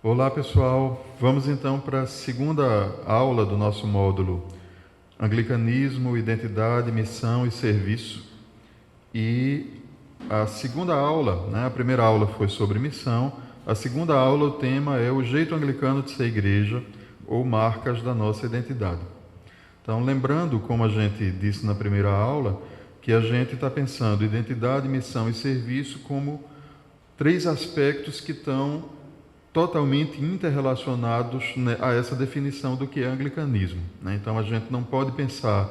Olá pessoal, vamos então para a segunda aula do nosso módulo Anglicanismo, Identidade, Missão e Serviço. E a segunda aula, a primeira aula foi sobre missão, a segunda aula o tema é o jeito anglicano de ser igreja ou marcas da nossa identidade. Então, lembrando, como a gente disse na primeira aula, que a gente está pensando identidade, missão e serviço como três aspectos que estão totalmente interrelacionados, a essa definição do que é anglicanismo. Então, a gente não pode pensar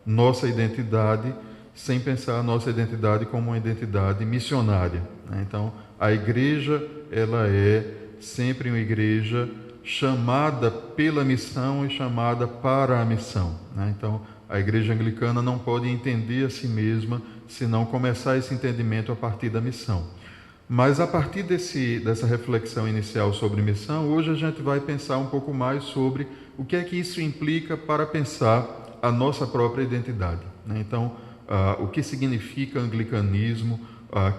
nossa identidade sem pensar a nossa identidade como uma identidade missionária. Então, a igreja, ela é sempre uma igreja chamada pela missão e chamada para a missão. Então, a igreja anglicana não pode entender a si mesma se não começar esse entendimento a partir da missão. Mas a partir dessa reflexão inicial sobre missão, hoje a gente vai pensar um pouco mais sobre o que é que isso implica para pensar a nossa própria identidade. Então, o que significa anglicanismo,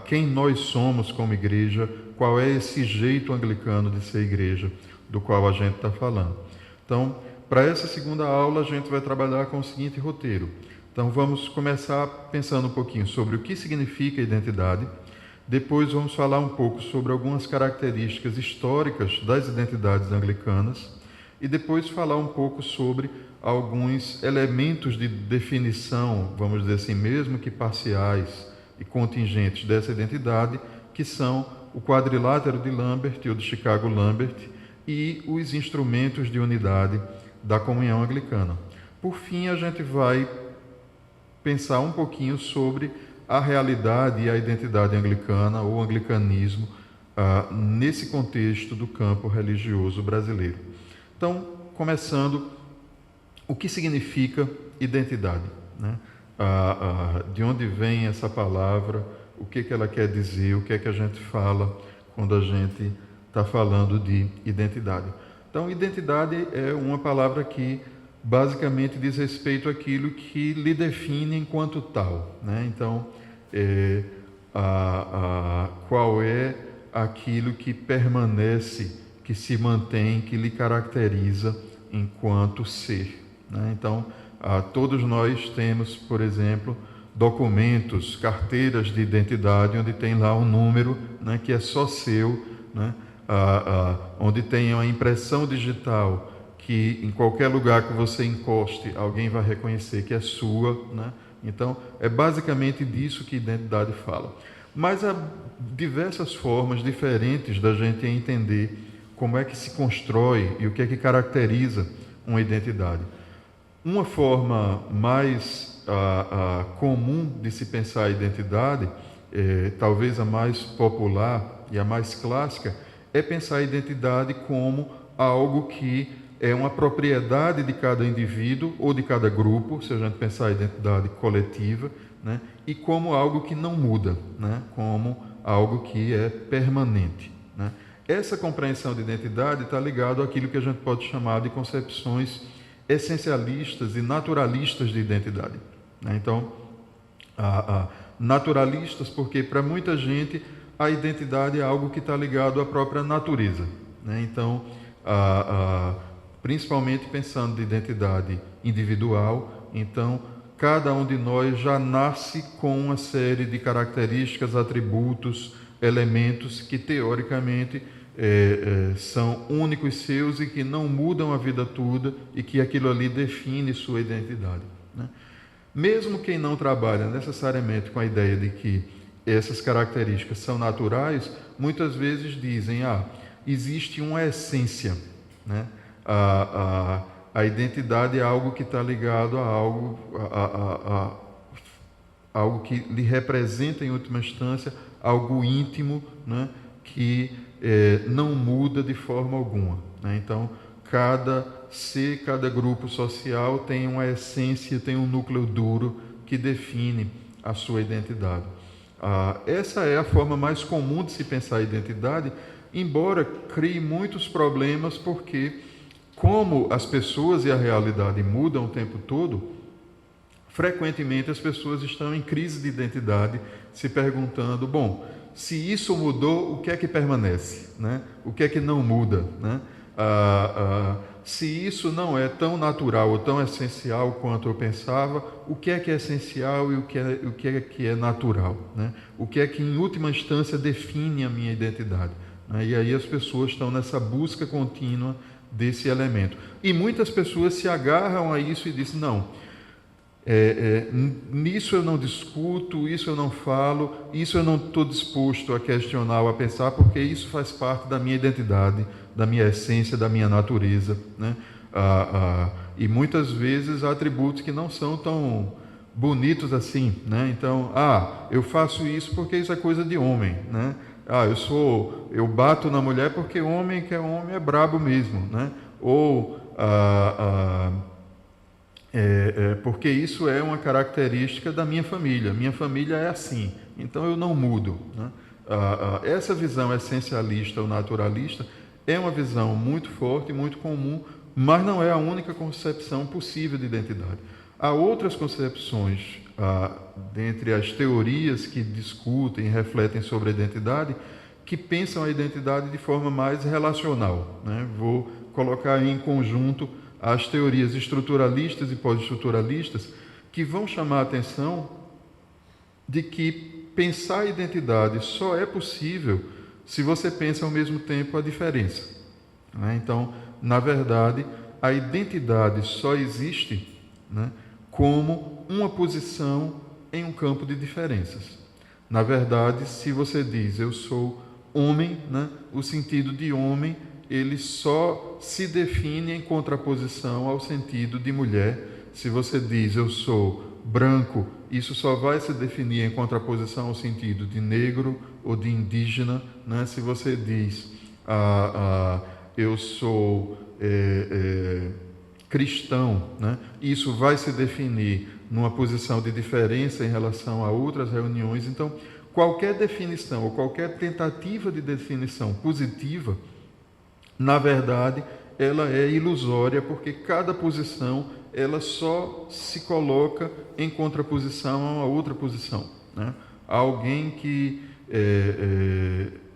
quem nós somos como igreja, qual é esse jeito anglicano de ser igreja do qual a gente está falando. Então, para essa segunda aula, a gente vai trabalhar com o seguinte roteiro. Então, vamos começar pensando um pouquinho sobre o que significa identidade. Depois vamos falar um pouco sobre algumas características históricas das identidades anglicanas e depois falar um pouco sobre alguns elementos de definição, vamos dizer assim mesmo que parciais e contingentes dessa identidade, que são o quadrilátero de Lambert ou de Chicago-Lambert e os instrumentos de unidade da comunhão anglicana. Por fim, a gente vai pensar um pouquinho sobre a realidade e a identidade anglicana ou anglicanismo nesse contexto do campo religioso brasileiro. Então, começando, o que significa identidade? De onde vem essa palavra? O que ela quer dizer? O que é que a gente fala quando a gente está falando de identidade? Então, identidade é uma palavra que basicamente diz respeito àquilo que lhe define enquanto tal. Então, qual é aquilo que permanece, que se mantém, que lhe caracteriza enquanto ser. Então, todos nós temos, por exemplo, documentos, carteiras de identidade, onde tem lá um número que é só seu, onde tem uma impressão digital que em qualquer lugar que você encoste, alguém vai reconhecer que é sua. Então, é basicamente disso que identidade fala. Mas há diversas formas diferentes da gente entender como é que se constrói e o que é que caracteriza uma identidade. Uma forma mais comum de se pensar a identidade, talvez a mais popular e a mais clássica, é pensar a identidade como algo que é uma propriedade de cada indivíduo ou de cada grupo, se a gente pensar a identidade coletiva, e como algo que não muda, como algo que é permanente. Essa compreensão de identidade está ligada àquilo que a gente pode chamar de concepções essencialistas e naturalistas de identidade. Então, naturalistas porque para muita gente a identidade é algo que está ligado à própria natureza. Então, principalmente pensando de identidade individual, então cada um de nós já nasce com uma série de características, atributos, elementos que teoricamente são únicos seus e que não mudam a vida toda e que aquilo ali define sua identidade. Mesmo quem não trabalha necessariamente com a ideia de que essas características são naturais, muitas vezes dizem, existe uma essência, a identidade é algo que está ligado a algo que lhe representa, em última instância, algo íntimo, que não muda de forma alguma. Então, cada ser, cada grupo social tem uma essência, tem um núcleo duro que define a sua identidade. Essa é a forma mais comum de se pensar a identidade, embora crie muitos problemas, porque como as pessoas e a realidade mudam o tempo todo, frequentemente as pessoas estão em crise de identidade, se perguntando, se isso mudou, o que é que permanece, né? O que é que não muda, né? Se isso não é tão natural ou tão essencial quanto eu pensava, o que é essencial e o que é natural, né? O que é que, em última instância, define a minha identidade, né? E aí as pessoas estão nessa busca contínua desse elemento. E muitas pessoas se agarram a isso e dizem, não, nisso eu não discuto, isso eu não falo, isso eu não estou disposto a questionar ou a pensar, porque isso faz parte da minha identidade, da minha essência, da minha natureza, né? E muitas vezes há atributos que não são tão bonitos assim, né? Então, eu faço isso porque isso é coisa de homem, né? Eu bato na mulher porque homem que é homem é brabo mesmo, né? Ou porque isso é uma característica da minha família é assim, então eu não mudo, né? Essa visão essencialista ou naturalista é uma visão muito forte, muito comum, mas não é a única concepção possível de identidade. Há outras concepções, dentre as teorias que discutem e refletem sobre a identidade, que pensam a identidade de forma mais relacional, né? Vou colocar em conjunto as teorias estruturalistas e pós-estruturalistas, que vão chamar a atenção de que pensar a identidade só é possível se você pensa ao mesmo tempo a diferença, né? Então, na verdade, a identidade só existe, né, como uma posição em um campo de diferenças. Na verdade, se você diz eu sou homem, né, o sentido de homem ele só se define em contraposição ao sentido de mulher. Se você diz eu sou branco, isso só vai se definir em contraposição ao sentido de negro ou de indígena, né? Se você diz eu sou cristão, né? Isso vai se definir numa posição de diferença em relação a outras reuniões. Então, qualquer definição ou qualquer tentativa de definição positiva, na verdade, ela é ilusória, porque cada posição ela só se coloca em contraposição a uma outra posição, né? Alguém que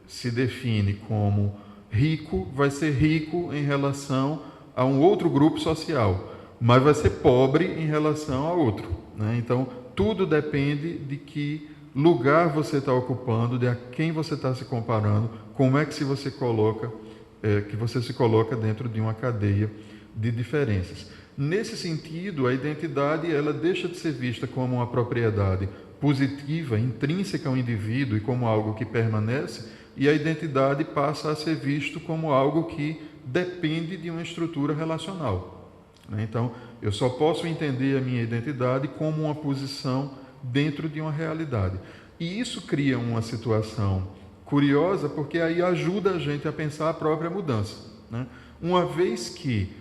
se define como rico vai ser rico em relação a um outro grupo social, mas vai ser pobre em relação a outro, né? Então, tudo depende de que lugar você está ocupando, de a quem você está se comparando, como é que você se coloca dentro de uma cadeia de diferenças. Nesse sentido, a identidade ela deixa de ser vista como uma propriedade positiva, intrínseca ao indivíduo e como algo que permanece, e a identidade passa a ser visto como algo que depende de uma estrutura relacional, né? Então, eu só posso entender a minha identidade como uma posição dentro de uma realidade. E isso cria uma situação curiosa, porque aí ajuda a gente a pensar a própria mudança, né? Uma vez que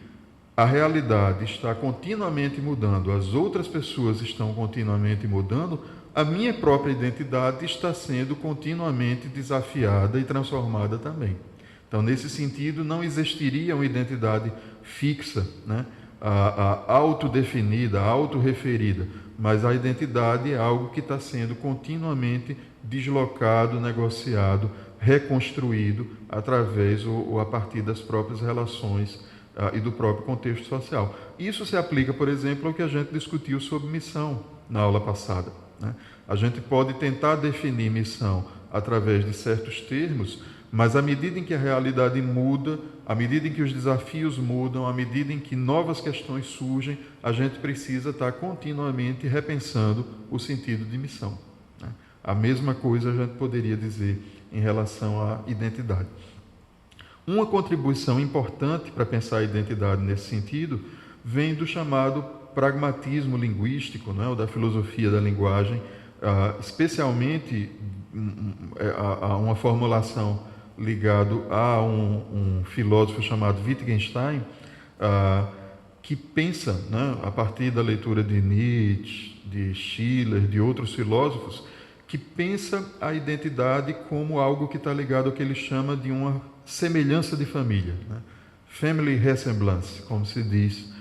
a realidade está continuamente mudando, as outras pessoas estão continuamente mudando, a minha própria identidade está sendo continuamente desafiada e transformada também. Então, nesse sentido, não existiria uma identidade fixa, né? Autodefinida, autorreferida, mas a identidade é algo que está sendo continuamente deslocado, negociado, reconstruído através ou a partir das próprias relações e do próprio contexto social. Isso se aplica, por exemplo, ao que a gente discutiu sobre missão na aula passada, né? A gente pode tentar definir missão através de certos termos, mas à medida em que a realidade muda, à medida em que os desafios mudam, à medida em que novas questões surgem, a gente precisa estar continuamente repensando o sentido de missão, né? A mesma coisa a gente poderia dizer em relação à identidade. Uma contribuição importante para pensar a identidade nesse sentido vem do chamado pragmatismo linguístico, né, ou da filosofia da linguagem, especialmente a uma formulação ligado a um filósofo chamado Wittgenstein, que pensa, né, a partir da leitura de Nietzsche, de Schiller, de outros filósofos, que pensa a identidade como algo que está ligado ao que ele chama de uma semelhança de família, né? Family resemblance, como se diz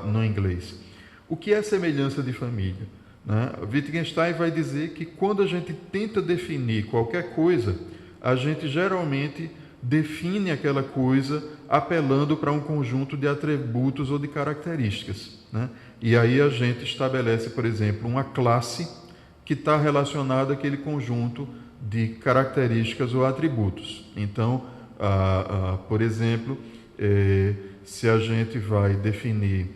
no inglês. O que é semelhança de família? né? Wittgenstein vai dizer que quando a gente tenta definir qualquer coisa, a gente geralmente define aquela coisa apelando para um conjunto de atributos ou de características, né? E aí a gente estabelece, por exemplo, uma classe que está relacionada àquele conjunto de características ou atributos. Então, por exemplo, se a gente vai definir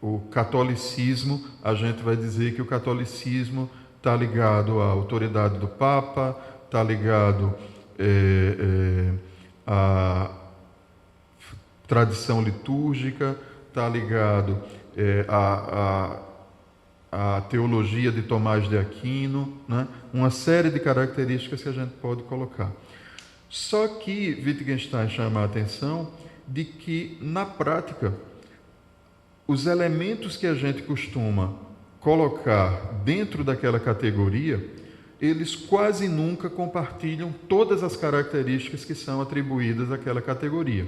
o catolicismo, a gente vai dizer que o catolicismo está ligado à autoridade do Papa, está ligado à tradição litúrgica, está ligado à teologia de Tomás de Aquino, né? Uma série de características que a gente pode colocar. Só que Wittgenstein chama a atenção de que, na prática, os elementos que a gente costuma colocar dentro daquela categoria, eles quase nunca compartilham todas as características que são atribuídas àquela categoria,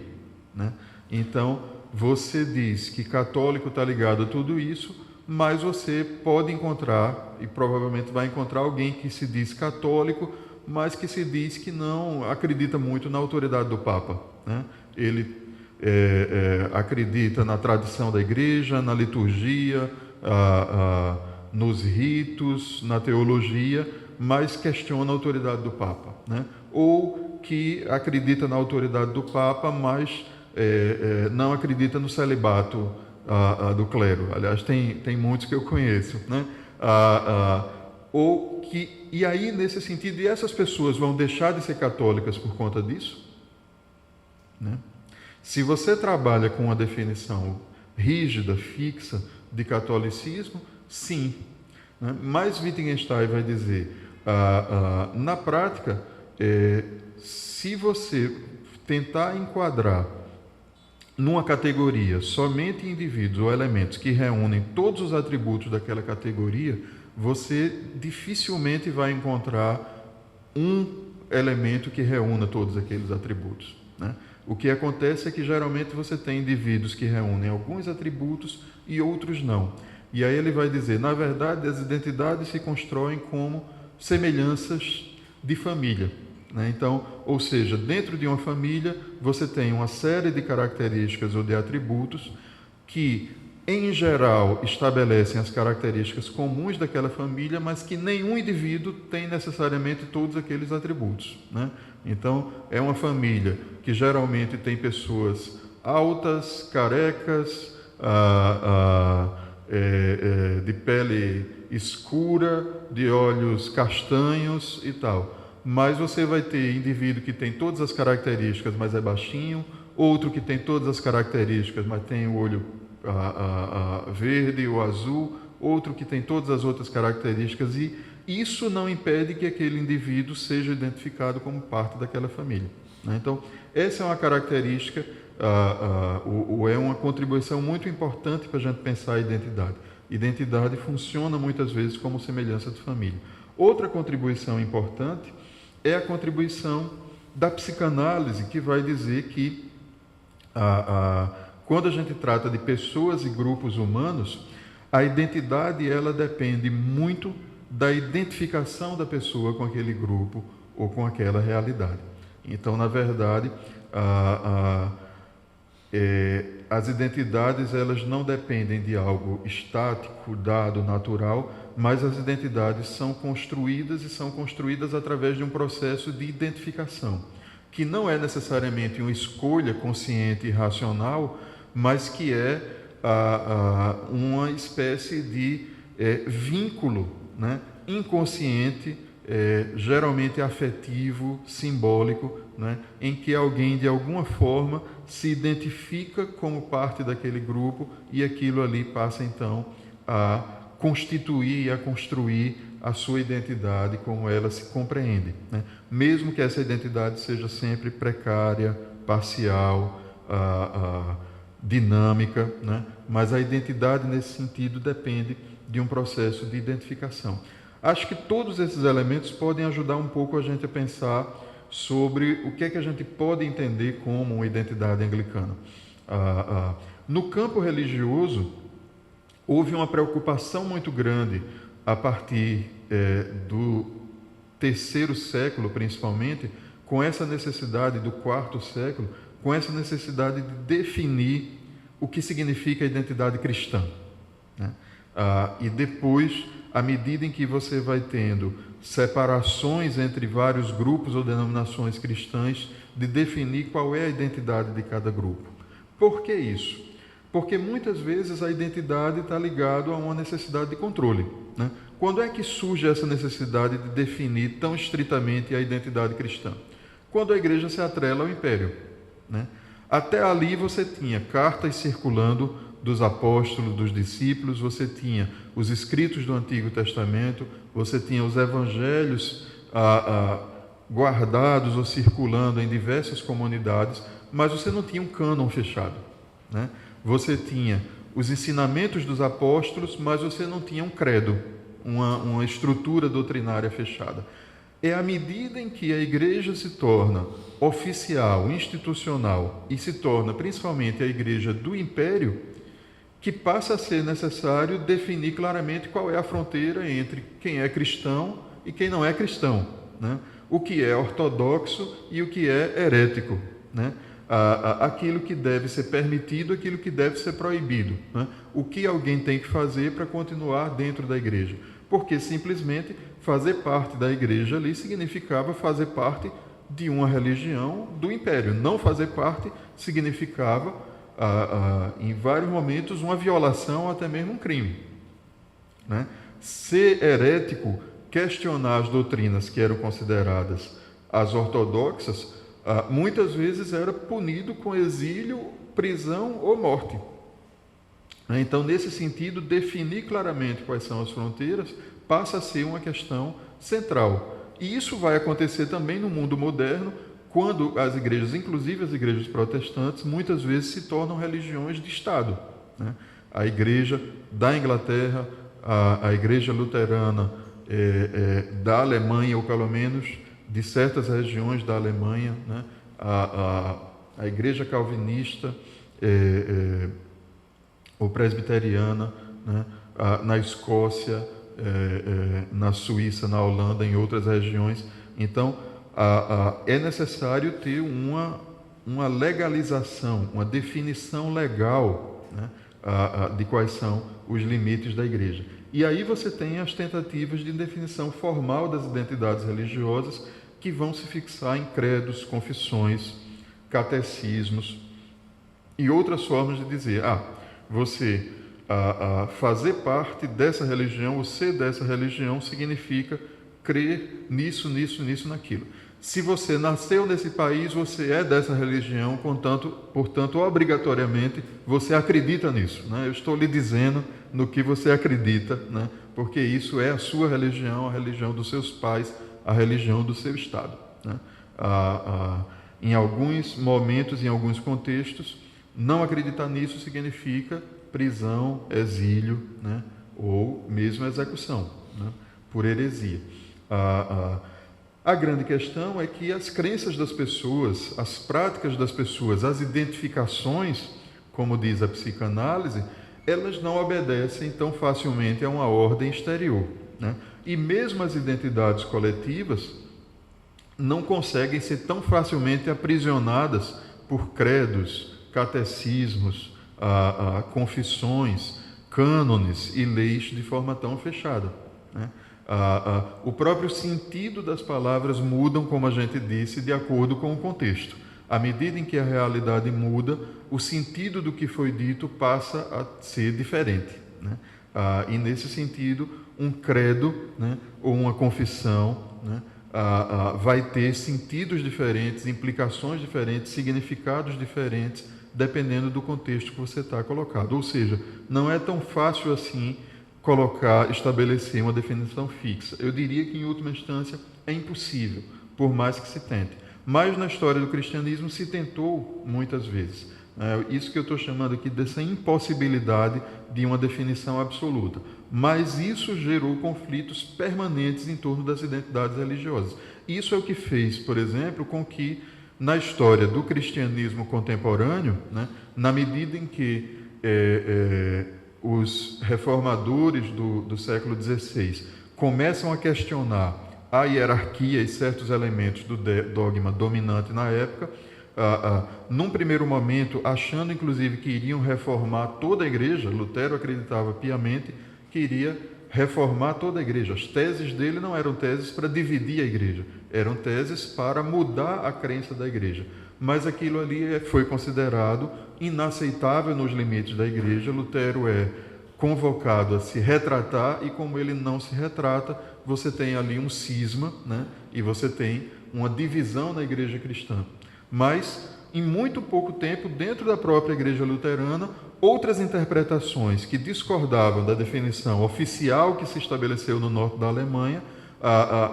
né? Então, você diz que católico está ligado a tudo isso, mas você pode encontrar, e provavelmente vai encontrar alguém que se diz católico, mas que se diz que não acredita muito na autoridade do Papa, né? Ele acredita na tradição da igreja, na liturgia, nos ritos, na teologia, mas questiona a autoridade do Papa, né? Ou que acredita na autoridade do Papa, mas não acredita no celibato do clero. Aliás, tem muitos que eu conheço, né? E aí, nesse sentido, e essas pessoas vão deixar de ser católicas por conta disso? Né? Se você trabalha com uma definição rígida, fixa de catolicismo, sim, né? Mas Wittgenstein vai dizer, na prática, se você tentar enquadrar numa categoria somente indivíduos ou elementos que reúnem todos os atributos daquela categoria, você dificilmente vai encontrar um elemento que reúna todos aqueles atributos, né? O que acontece é que geralmente você tem indivíduos que reúnem alguns atributos e outros não. E aí ele vai dizer, na verdade, as identidades se constroem como semelhanças de família, né? Então, ou seja, dentro de uma família você tem uma série de características ou de atributos que, em geral, estabelecem as características comuns daquela família, mas que nenhum indivíduo tem necessariamente todos aqueles atributos, né? Então, é uma família que geralmente tem pessoas altas, carecas, de pele escura, de olhos castanhos e tal. Mas você vai ter indivíduo que tem todas as características, mas é baixinho, outro que tem todas as características, mas tem o olho verde ou azul, outro que tem todas as outras características, e isso não impede que aquele indivíduo seja identificado como parte daquela família, né? Então, essa é uma característica, é uma contribuição muito importante para a gente pensar a identidade. Identidade funciona muitas vezes como semelhança de família. Outra contribuição importante é a contribuição da psicanálise, que vai dizer que quando a gente trata de pessoas e grupos humanos, a identidade ela depende muito da identificação da pessoa com aquele grupo ou com aquela realidade. Então, na verdade, as identidades elas não dependem de algo estático, dado, natural, mas as identidades são construídas e são construídas através de um processo de identificação, que não é necessariamente uma escolha consciente e racional, mas que é uma espécie de vínculo, né, inconsciente, geralmente afetivo, simbólico, né, em que alguém de alguma forma se identifica como parte daquele grupo e aquilo ali passa então a constituir e a construir a sua identidade como ela se compreende, né? Mesmo que essa identidade seja sempre precária, parcial, dinâmica, né? Mas a identidade nesse sentido depende de um processo de identificação. Acho que todos esses elementos podem ajudar um pouco a gente a pensar sobre o que é que a gente pode entender como uma identidade anglicana. No campo religioso, houve uma preocupação muito grande a partir do terceiro século, principalmente, com essa necessidade do quarto século, com essa necessidade de definir o que significa a identidade cristã, né? E depois, à medida em que você vai tendo separações entre vários grupos ou denominações cristãs, de definir qual é a identidade de cada grupo. Por que isso? Porque muitas vezes a identidade está ligada a uma necessidade de controle, né? Quando é que surge essa necessidade de definir tão estritamente a identidade cristã? Quando a igreja se atrela ao império, né? Até ali você tinha cartas circulando dos apóstolos, dos discípulos, você tinha os escritos do Antigo Testamento, você tinha os evangelhos guardados ou circulando em diversas comunidades, mas você não tinha um cânon fechado, né? Você tinha os ensinamentos dos apóstolos, mas você não tinha um credo, uma estrutura doutrinária fechada. É à medida em que a igreja se torna oficial, institucional e se torna principalmente a igreja do império, que passa a ser necessário definir claramente qual é a fronteira entre quem é cristão e quem não é cristão, né? O que é ortodoxo e o que é herético, né? Aquilo que deve ser permitido, aquilo que deve ser proibido, né? O que alguém tem que fazer para continuar dentro da igreja, porque simplesmente fazer parte da igreja ali significava fazer parte de uma religião do império. Não fazer parte significava, em vários momentos, uma violação, até mesmo um crime, né? Ser herético, questionar as doutrinas que eram consideradas as ortodoxas, muitas vezes era punido com exílio, prisão ou morte. Então, nesse sentido, definir claramente quais são as fronteiras passa a ser uma questão central. E isso vai acontecer também no mundo moderno, quando as igrejas, inclusive as igrejas protestantes, muitas vezes se tornam religiões de Estado, né? A igreja da Inglaterra, a igreja luterana da Alemanha, ou pelo menos de certas regiões da Alemanha, né? A igreja calvinista ou presbiteriana, né? Na Escócia, na Suíça, na Holanda, em outras regiões. Então, é necessário ter uma legalização, uma definição legal, né? De quais são os limites da igreja. E aí você tem as tentativas de definição formal das identidades religiosas, que vão se fixar em credos, confissões, catecismos e outras formas de dizer: você fazer parte dessa religião, ou ser dessa religião, significa crer nisso, nisso, nisso, naquilo. Se você nasceu nesse país, você é dessa religião, portanto, obrigatoriamente, você acredita nisso, né? Eu estou lhe dizendo no que você acredita, né? Porque isso é a sua religião, a religião dos seus pais, a religião do seu Estado, né? Em alguns momentos, em alguns contextos, não acreditar nisso significa prisão, exílio, né? Ou mesmo execução, né? Por heresia. A grande questão é que as crenças das pessoas, as práticas das pessoas, as identificações, como diz a psicanálise, elas não obedecem tão facilmente a uma ordem exterior, né? E mesmo as identidades coletivas não conseguem ser tão facilmente aprisionadas por credos, catecismos, confissões, cânones e leis de forma tão fechada, né? O próprio sentido das palavras mudam, como a gente disse, de acordo com o contexto. À medida em que a realidade muda, o sentido do que foi dito passa a ser diferente, né? E nesse sentido, um credo, né, ou uma confissão, né, vai ter sentidos diferentes, implicações diferentes, significados diferentes, dependendo do contexto que você está colocado. Ou seja, não é tão fácil assim estabelecer uma definição fixa. Eu diria que, em última instância, é impossível, por mais que se tente. Mas na história do cristianismo se tentou muitas vezes. Isso que eu estou chamando aqui dessa impossibilidade de uma definição absoluta. Mas isso gerou conflitos permanentes em torno das identidades religiosas. Isso é o que fez, por exemplo, com que, na história do cristianismo contemporâneo, né, na medida em que os reformadores do século XVI começam a questionar a hierarquia e certos elementos do dogma dominante na época, num primeiro momento, achando inclusive que iriam reformar toda a igreja. Lutero acreditava piamente que iria reformar toda a igreja. As teses dele não eram teses para dividir a igreja, eram teses para mudar a crença da igreja. Mas aquilo ali foi considerado inaceitável nos limites da igreja. Lutero é convocado a se retratar, e como ele não se retrata, você tem ali um cisma, né? E você tem uma divisão na igreja cristã. Mas, em muito pouco tempo, dentro da própria igreja luterana, outras interpretações que discordavam da definição oficial que se estabeleceu no norte da Alemanha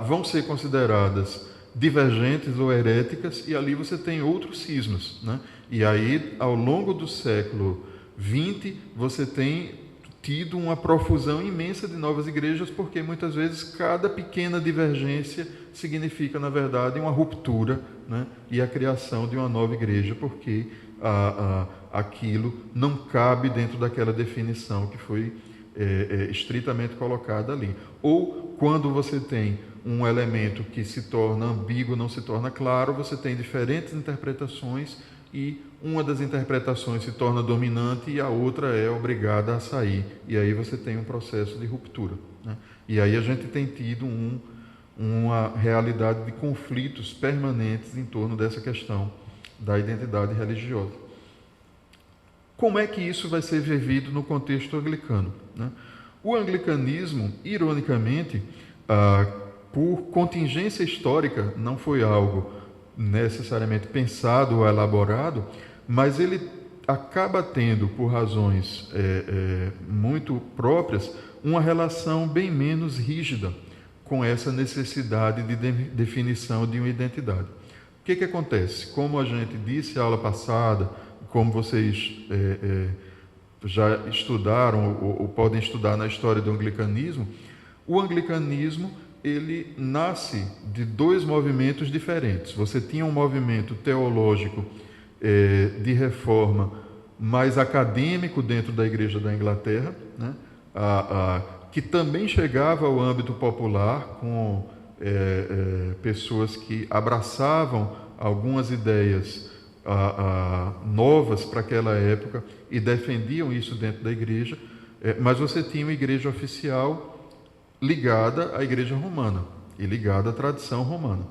vão ser consideradas divergentes ou heréticas, e ali você tem outros cismas, né? E aí, ao longo do século XX, você tem tido uma profusão imensa de novas igrejas, porque muitas vezes cada pequena divergência significa, na verdade, uma ruptura, né? E a criação de uma nova igreja, porque aquilo não cabe dentro daquela definição que foi estritamente colocada ali. Ou quando você tem um elemento que se torna ambíguo, não se torna claro, você tem diferentes interpretações, e uma das interpretações se torna dominante e a outra é obrigada a sair. E aí você tem um processo de ruptura, né? E aí a gente tem tido uma realidade de conflitos permanentes em torno dessa questão da identidade religiosa. Como é que isso vai ser vivido no contexto anglicano, né? O anglicanismo, ironicamente, por contingência histórica, não foi algo necessariamente pensado ou elaborado, mas ele acaba tendo, por razões muito próprias, uma relação bem menos rígida com essa necessidade de definição de uma identidade. O que acontece? Como a gente disse na aula passada, como vocês já estudaram ou podem estudar na história do anglicanismo, o anglicanismo ele nasce de dois movimentos diferentes. Você tinha um movimento teológico de reforma mais acadêmico dentro da Igreja da Inglaterra, né? Que também chegava ao âmbito popular, com pessoas que abraçavam algumas ideias novas para aquela época e defendiam isso dentro da igreja, mas você tinha uma igreja oficial ligada à igreja romana e ligada à tradição romana.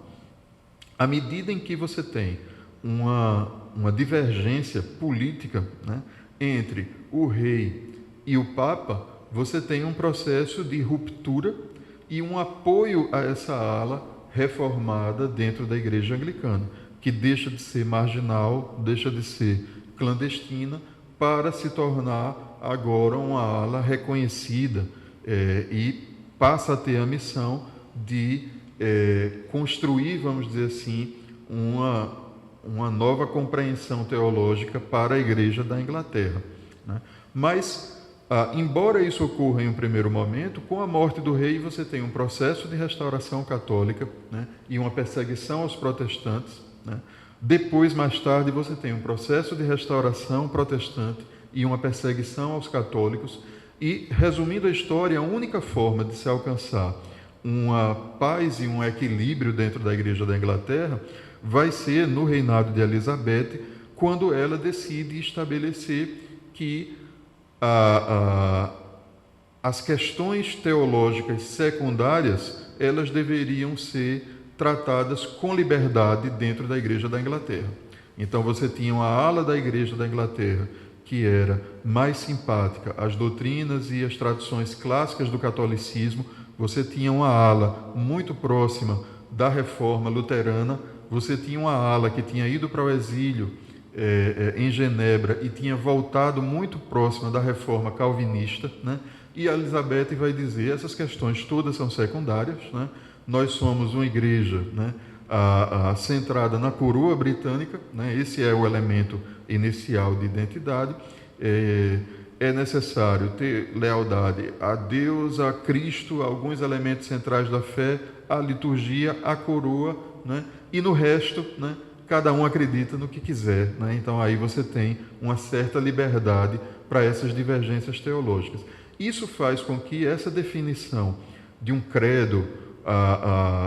À medida em que você tem uma divergência política, né, entre o rei e o papa, você tem um processo de ruptura e um apoio a essa ala reformada dentro da igreja anglicana, que deixa de ser marginal, deixa de ser clandestina, para se tornar agora uma ala reconhecida e passa a ter a missão de construir, vamos dizer assim, uma nova compreensão teológica para a Igreja da Inglaterra, né? Mas, embora isso ocorra em um primeiro momento, com a morte do rei você tem um processo de restauração católica, né, e uma perseguição aos protestantes, né? Depois, mais tarde, você tem um processo de restauração protestante e uma perseguição aos católicos. E, resumindo a história, a única forma de se alcançar uma paz e um equilíbrio dentro da Igreja da Inglaterra vai ser no reinado de Elizabeth, quando ela decide estabelecer que as questões teológicas secundárias elas deveriam ser tratadas com liberdade dentro da Igreja da Inglaterra. Então você tinha uma ala da Igreja da Inglaterra que era mais simpática às doutrinas e às tradições clássicas do catolicismo, você tinha uma ala muito próxima da reforma luterana, você tinha uma ala que tinha ido para o exílio em Genebra e tinha voltado muito próxima da reforma calvinista, né? E a Elizabeth vai dizer, essas questões todas são secundárias, né? Nós somos uma igreja, né, centrada na coroa britânica, né? Esse é o elemento inicial de identidade. É necessário ter lealdade a Deus, a Cristo, alguns elementos centrais da fé, a liturgia, a coroa, né? E no resto, né, cada um acredita no que quiser, né? Então aí você tem uma certa liberdade para essas divergências teológicas. Isso faz com que essa definição de um credo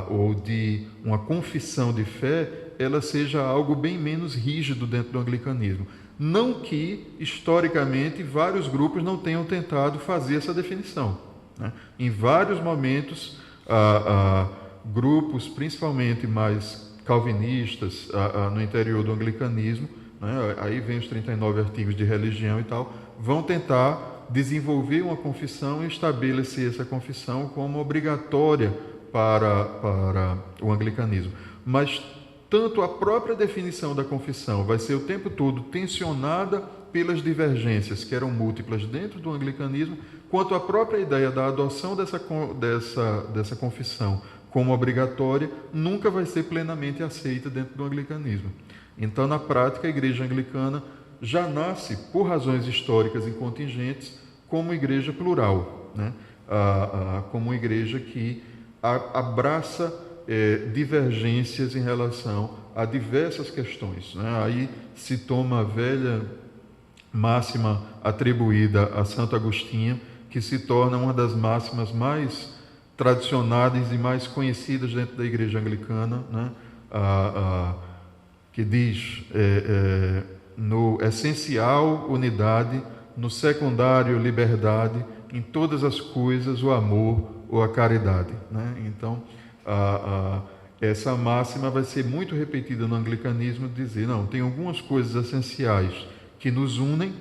ou de uma confissão de fé, ela seja algo bem menos rígido dentro do anglicanismo. Não que, historicamente, vários grupos não tenham tentado fazer essa definição, né? Em vários momentos, grupos, principalmente mais calvinistas, no interior do anglicanismo, né? Aí vem os 39 artigos de religião e tal, vão tentar desenvolver uma confissão e estabelecer essa confissão como obrigatória para o anglicanismo. Mas tanto a própria definição da confissão vai ser o tempo todo tensionada pelas divergências, que eram múltiplas dentro do anglicanismo, quanto a própria ideia da adoção dessa confissão como obrigatória nunca vai ser plenamente aceita dentro do anglicanismo. Então, na prática, a igreja anglicana já nasce, por razões históricas e contingentes, como igreja plural, né? Como uma igreja que abraça divergências em relação a diversas questões, né? Aí se toma a velha máxima atribuída a Santo Agostinho, que se torna uma das máximas mais tradicionais e mais conhecidas dentro da igreja anglicana, né? Que diz no essencial unidade, no secundário liberdade, em todas as coisas o amor ou a caridade, né? Então essa máxima vai ser muito repetida no anglicanismo, dizer, não, tem algumas coisas essenciais que nos unem,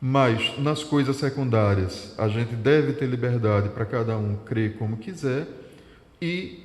mas nas coisas secundárias a gente deve ter liberdade para cada um crer como quiser, e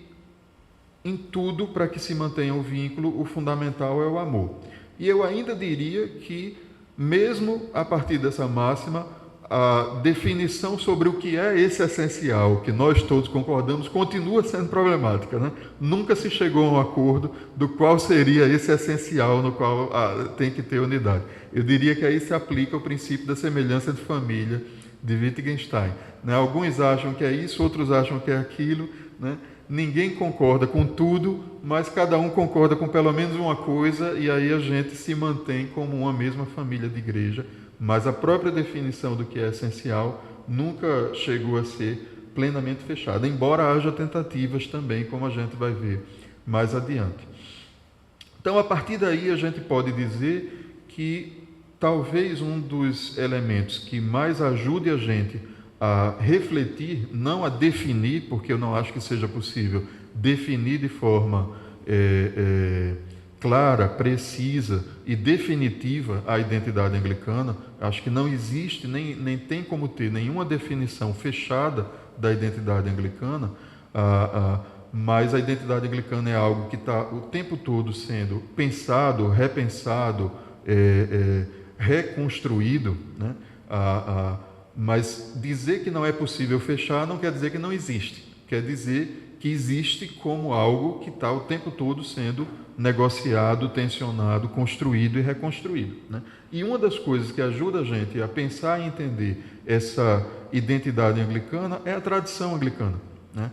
em tudo, para que se mantenha o vínculo, o fundamental é o amor. E eu ainda diria que, mesmo a partir dessa máxima, a definição sobre o que é esse essencial, que nós todos concordamos, continua sendo problemática, né? Nunca se chegou a um acordo do qual seria esse essencial no qual tem que ter unidade. Eu diria que aí se aplica o princípio da semelhança de família de Wittgenstein, né? Alguns acham que é isso, outros acham que é aquilo, né? Ninguém concorda com tudo, mas cada um concorda com pelo menos uma coisa, e aí a gente se mantém como uma mesma família de igreja. Mas a própria definição do que é essencial nunca chegou a ser plenamente fechada, embora haja tentativas também, como a gente vai ver mais adiante. Então, a partir daí, a gente pode dizer que talvez um dos elementos que mais ajude a gente a refletir, não a definir, porque eu não acho que seja possível definir de forma clara, precisa e definitiva a identidade anglicana. Acho que não existe, nem tem como ter nenhuma definição fechada da identidade anglicana, mas a identidade anglicana é algo que está o tempo todo sendo pensado, repensado, reconstruído, né? Mas dizer que não é possível fechar não quer dizer que não existe, quer dizer que existe como algo que está o tempo todo sendo negociado, tensionado, construído e reconstruído, né? E uma das coisas que ajuda a gente a pensar e entender essa identidade anglicana é a tradição anglicana, né?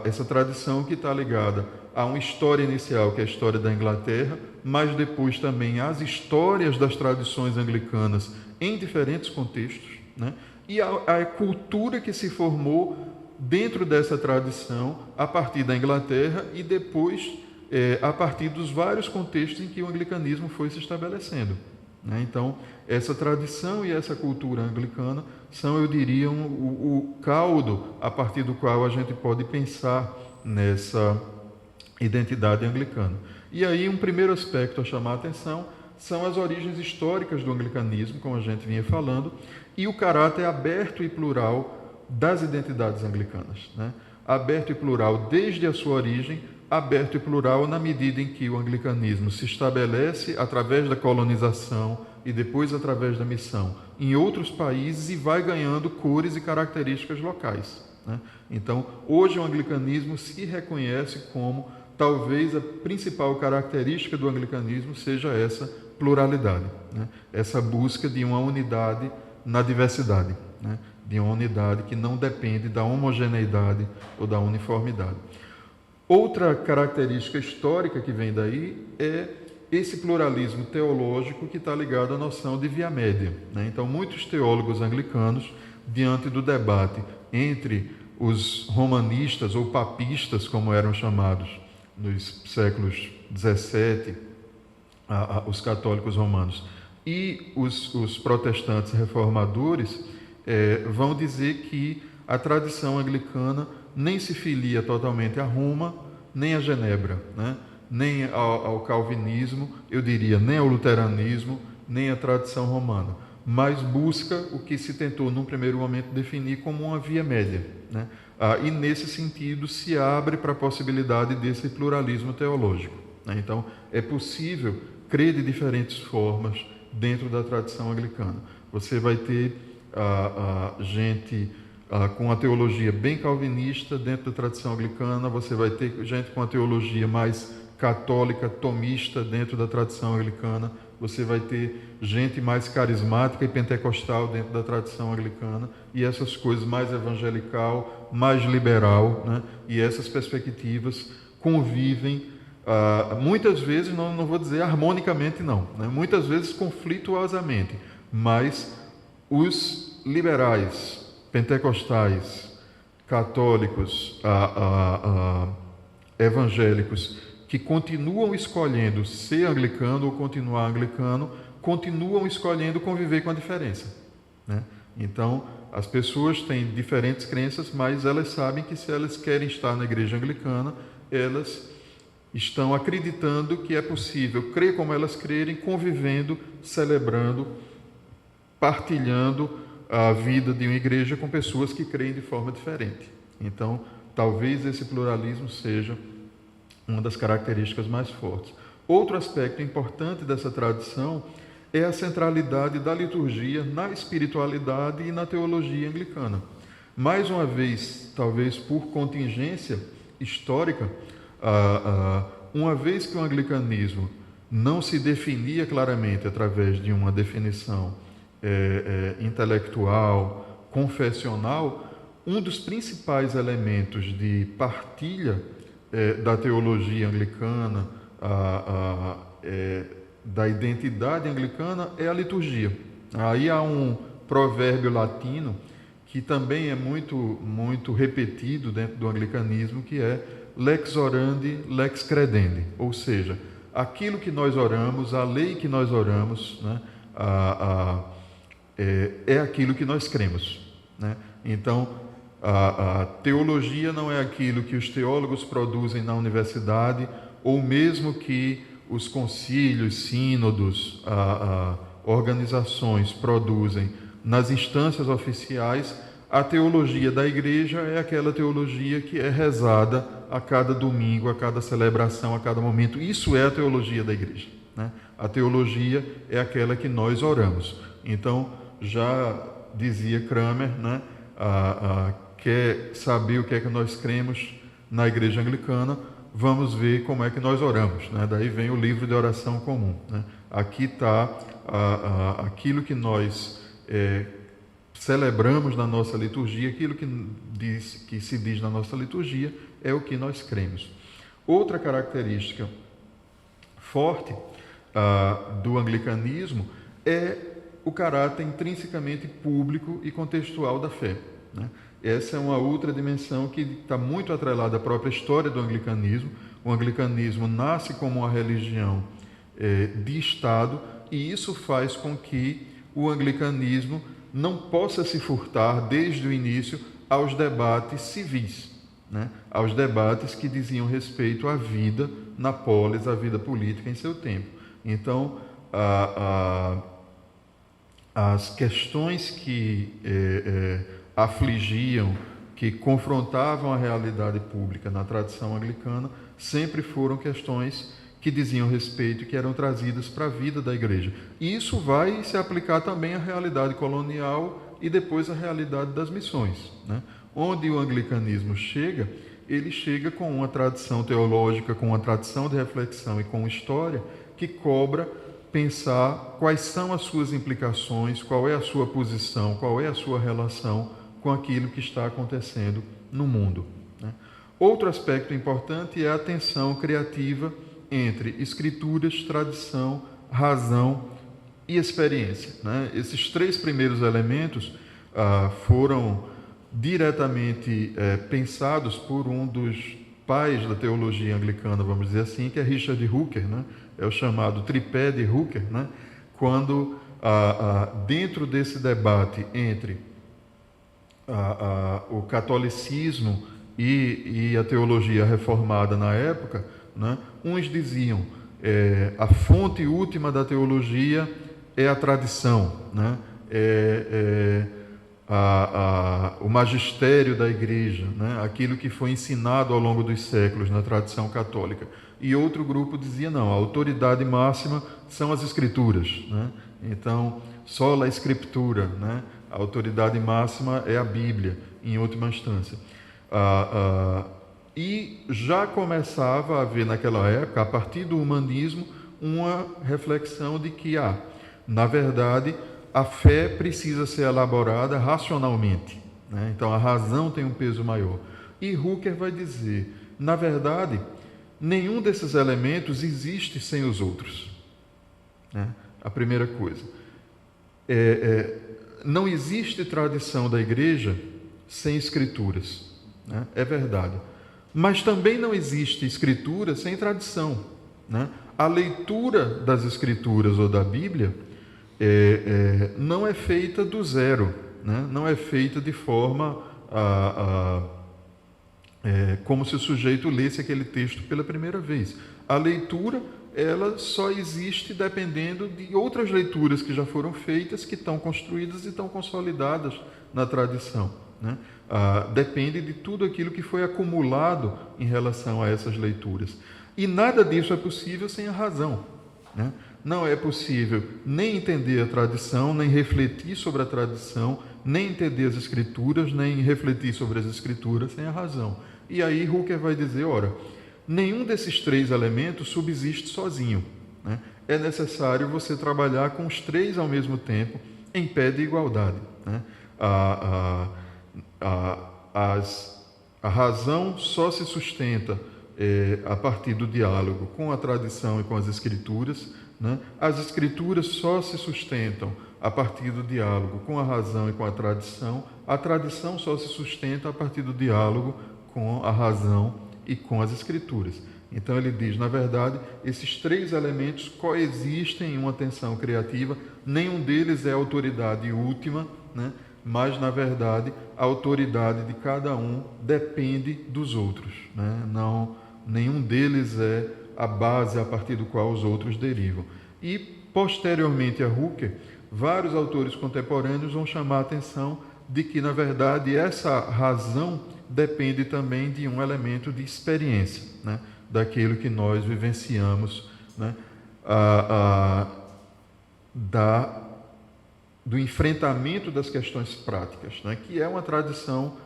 Essa tradição que está ligada a uma história inicial, que é a história da Inglaterra, mas depois também as histórias das tradições anglicanas em diferentes contextos, né? E a cultura que se formou dentro dessa tradição a partir da Inglaterra e depois a partir dos vários contextos em que o anglicanismo foi se estabelecendo, né? Então, essa tradição e essa cultura anglicana são, eu diria, o caldo a partir do qual a gente pode pensar nessa identidade anglicana. E aí, um primeiro aspecto a chamar a atenção são as origens históricas do anglicanismo, como a gente vinha falando, e o caráter aberto e plural das identidades anglicanas, né? Aberto e plural desde a sua origem, aberto e plural na medida em que o anglicanismo se estabelece através da colonização e depois através da missão em outros países e vai ganhando cores e características locais, né? Então, hoje o anglicanismo se reconhece como talvez a principal característica do anglicanismo seja essa pluralidade, né? Essa busca de uma unidade na diversidade, né? De uma unidade que não depende da homogeneidade ou da uniformidade. Outra característica histórica que vem daí é esse pluralismo teológico que está ligado à noção de via média, né? Então, muitos teólogos anglicanos, diante do debate entre os romanistas ou papistas, como eram chamados nos séculos 17, os católicos romanos, e os protestantes reformadores, vão dizer que a tradição anglicana nem se filia totalmente a Roma, nem a Genebra, né? Nem ao calvinismo, eu diria, nem ao luteranismo, nem à tradição romana, mas busca o que se tentou, num primeiro momento, definir como uma via média, né? E, nesse sentido, se abre para a possibilidade desse pluralismo teológico, né? Então, é possível crer de diferentes formas dentro da tradição anglicana. Você vai ter gente com a teologia bem calvinista dentro da tradição anglicana, você vai ter gente com a teologia mais católica, tomista dentro da tradição anglicana, você vai ter gente mais carismática e pentecostal dentro da tradição anglicana, e essas coisas mais evangelical, mais liberal, né? E essas perspectivas convivem, muitas vezes, não vou dizer harmonicamente não, né? Muitas vezes conflituosamente, mas os liberais, pentecostais, católicos, evangélicos, que continuam escolhendo ser anglicano ou continuar anglicano, continuam escolhendo conviver com a diferença, né? Então, as pessoas têm diferentes crenças, mas elas sabem que se elas querem estar na igreja anglicana, elas estão acreditando que é possível crer como elas crerem, convivendo, celebrando, partilhando a vida de uma igreja com pessoas que creem de forma diferente. Então, talvez esse pluralismo seja uma das características mais fortes. Outro aspecto importante dessa tradição é a centralidade da liturgia na espiritualidade e na teologia anglicana. Mais uma vez, talvez por contingência histórica, uma vez que o anglicanismo não se definia claramente através de uma definição intelectual, confessional, um dos principais elementos de partilha da teologia anglicana, da identidade anglicana, é a liturgia. Aí há um provérbio latino que também é muito repetido dentro do anglicanismo, que é lex orandi, lex credendi, ou seja, aquilo que nós oramos, a lei que nós oramos, né, é aquilo que nós cremos, né? Então, a teologia não é aquilo que os teólogos produzem na universidade, ou mesmo que os concílios, sínodos, organizações produzem nas instâncias oficiais. A teologia da igreja é aquela teologia que é rezada a cada domingo, a cada celebração, a cada momento. Isso é a teologia da igreja, né? A teologia é aquela que nós oramos. Então, já dizia Cranmer, né, quer saber o que é que nós cremos na igreja anglicana, vamos ver como é que nós oramos, né? Daí vem o livro de oração comum, né? Aqui está aquilo que nós celebramos na nossa liturgia, aquilo que se diz na nossa liturgia é o que nós cremos. Outra característica forte do anglicanismo é o caráter intrinsecamente público e contextual da fé, né? Essa é uma outra dimensão que está muito atrelada à própria história do anglicanismo. O anglicanismo nasce como uma religião de Estado, e isso faz com que o anglicanismo não possa se furtar, desde o início, aos debates civis, né? Aos debates que diziam respeito à vida na polis, à vida política em seu tempo. Então, as questões que afligiam, que confrontavam a realidade pública na tradição anglicana, sempre foram questões que diziam respeito e que eram trazidas para a vida da igreja. E isso vai se aplicar também à realidade colonial e depois à realidade das missões, né? Onde o anglicanismo chega, ele chega com uma tradição teológica, com uma tradição de reflexão e com história que cobra pensar quais são as suas implicações, qual é a sua posição, qual é a sua relação com aquilo que está acontecendo no mundo, né? Outro aspecto importante é a tensão criativa entre escrituras, tradição, razão e experiência, né? Esses três primeiros elementos foram diretamente pensados por um dos pais da teologia anglicana, vamos dizer assim, que é Richard Hooker, né? É o chamado tripé de Hooker, né? Quando, dentro desse debate entre o catolicismo e a teologia reformada na época, né? Uns diziam a fonte última da teologia é a tradição, né? O magistério da igreja, né? Aquilo que foi ensinado ao longo dos séculos na tradição católica. E outro grupo dizia não, a autoridade máxima são as escrituras, né? Então, sola escritura, né? A autoridade máxima é a Bíblia, em última instância. E já começava a haver naquela época, a partir do humanismo, uma reflexão de que, na verdade, a fé precisa ser elaborada racionalmente, né? Então a razão tem um peso maior. E Hooker vai dizer, na verdade, nenhum desses elementos existe sem os outros, né? A primeira coisa. Não existe tradição da igreja sem escrituras, né? É verdade. Mas também não existe escritura sem tradição, né? A leitura das escrituras ou da Bíblia não é feita do zero, né? Não é feita de forma como se o sujeito lesse aquele texto pela primeira vez. A leitura, ela só existe dependendo de outras leituras que já foram feitas, que estão construídas e estão consolidadas na tradição, né? Depende de tudo aquilo que foi acumulado em relação a essas leituras. E nada disso é possível sem a razão, né? Não é possível nem entender a tradição, nem refletir sobre a tradição, nem entender as escrituras, nem refletir sobre as escrituras sem a razão. E aí Hooker vai dizer, ora, nenhum desses três elementos subsiste sozinho, né? É necessário você trabalhar com os três ao mesmo tempo, em pé de igualdade, né? A razão só se sustenta a partir do diálogo com a tradição e com as escrituras, né? As escrituras só se sustentam a partir do diálogo com a razão e com a tradição só se sustenta a partir do diálogo com a razão e com as escrituras. Então ele diz, na verdade, esses três elementos coexistem em uma tensão criativa, nenhum deles é autoridade última, né? Mas, na verdade, a autoridade de cada um depende dos outros, né? Nenhum deles é a base a partir do qual os outros derivam. E, posteriormente a Hooker, vários autores contemporâneos vão chamar a atenção de que, na verdade, essa razão depende também de um elemento de experiência, né? Daquilo que nós vivenciamos, né? Do enfrentamento das questões práticas, né? Que é uma tradição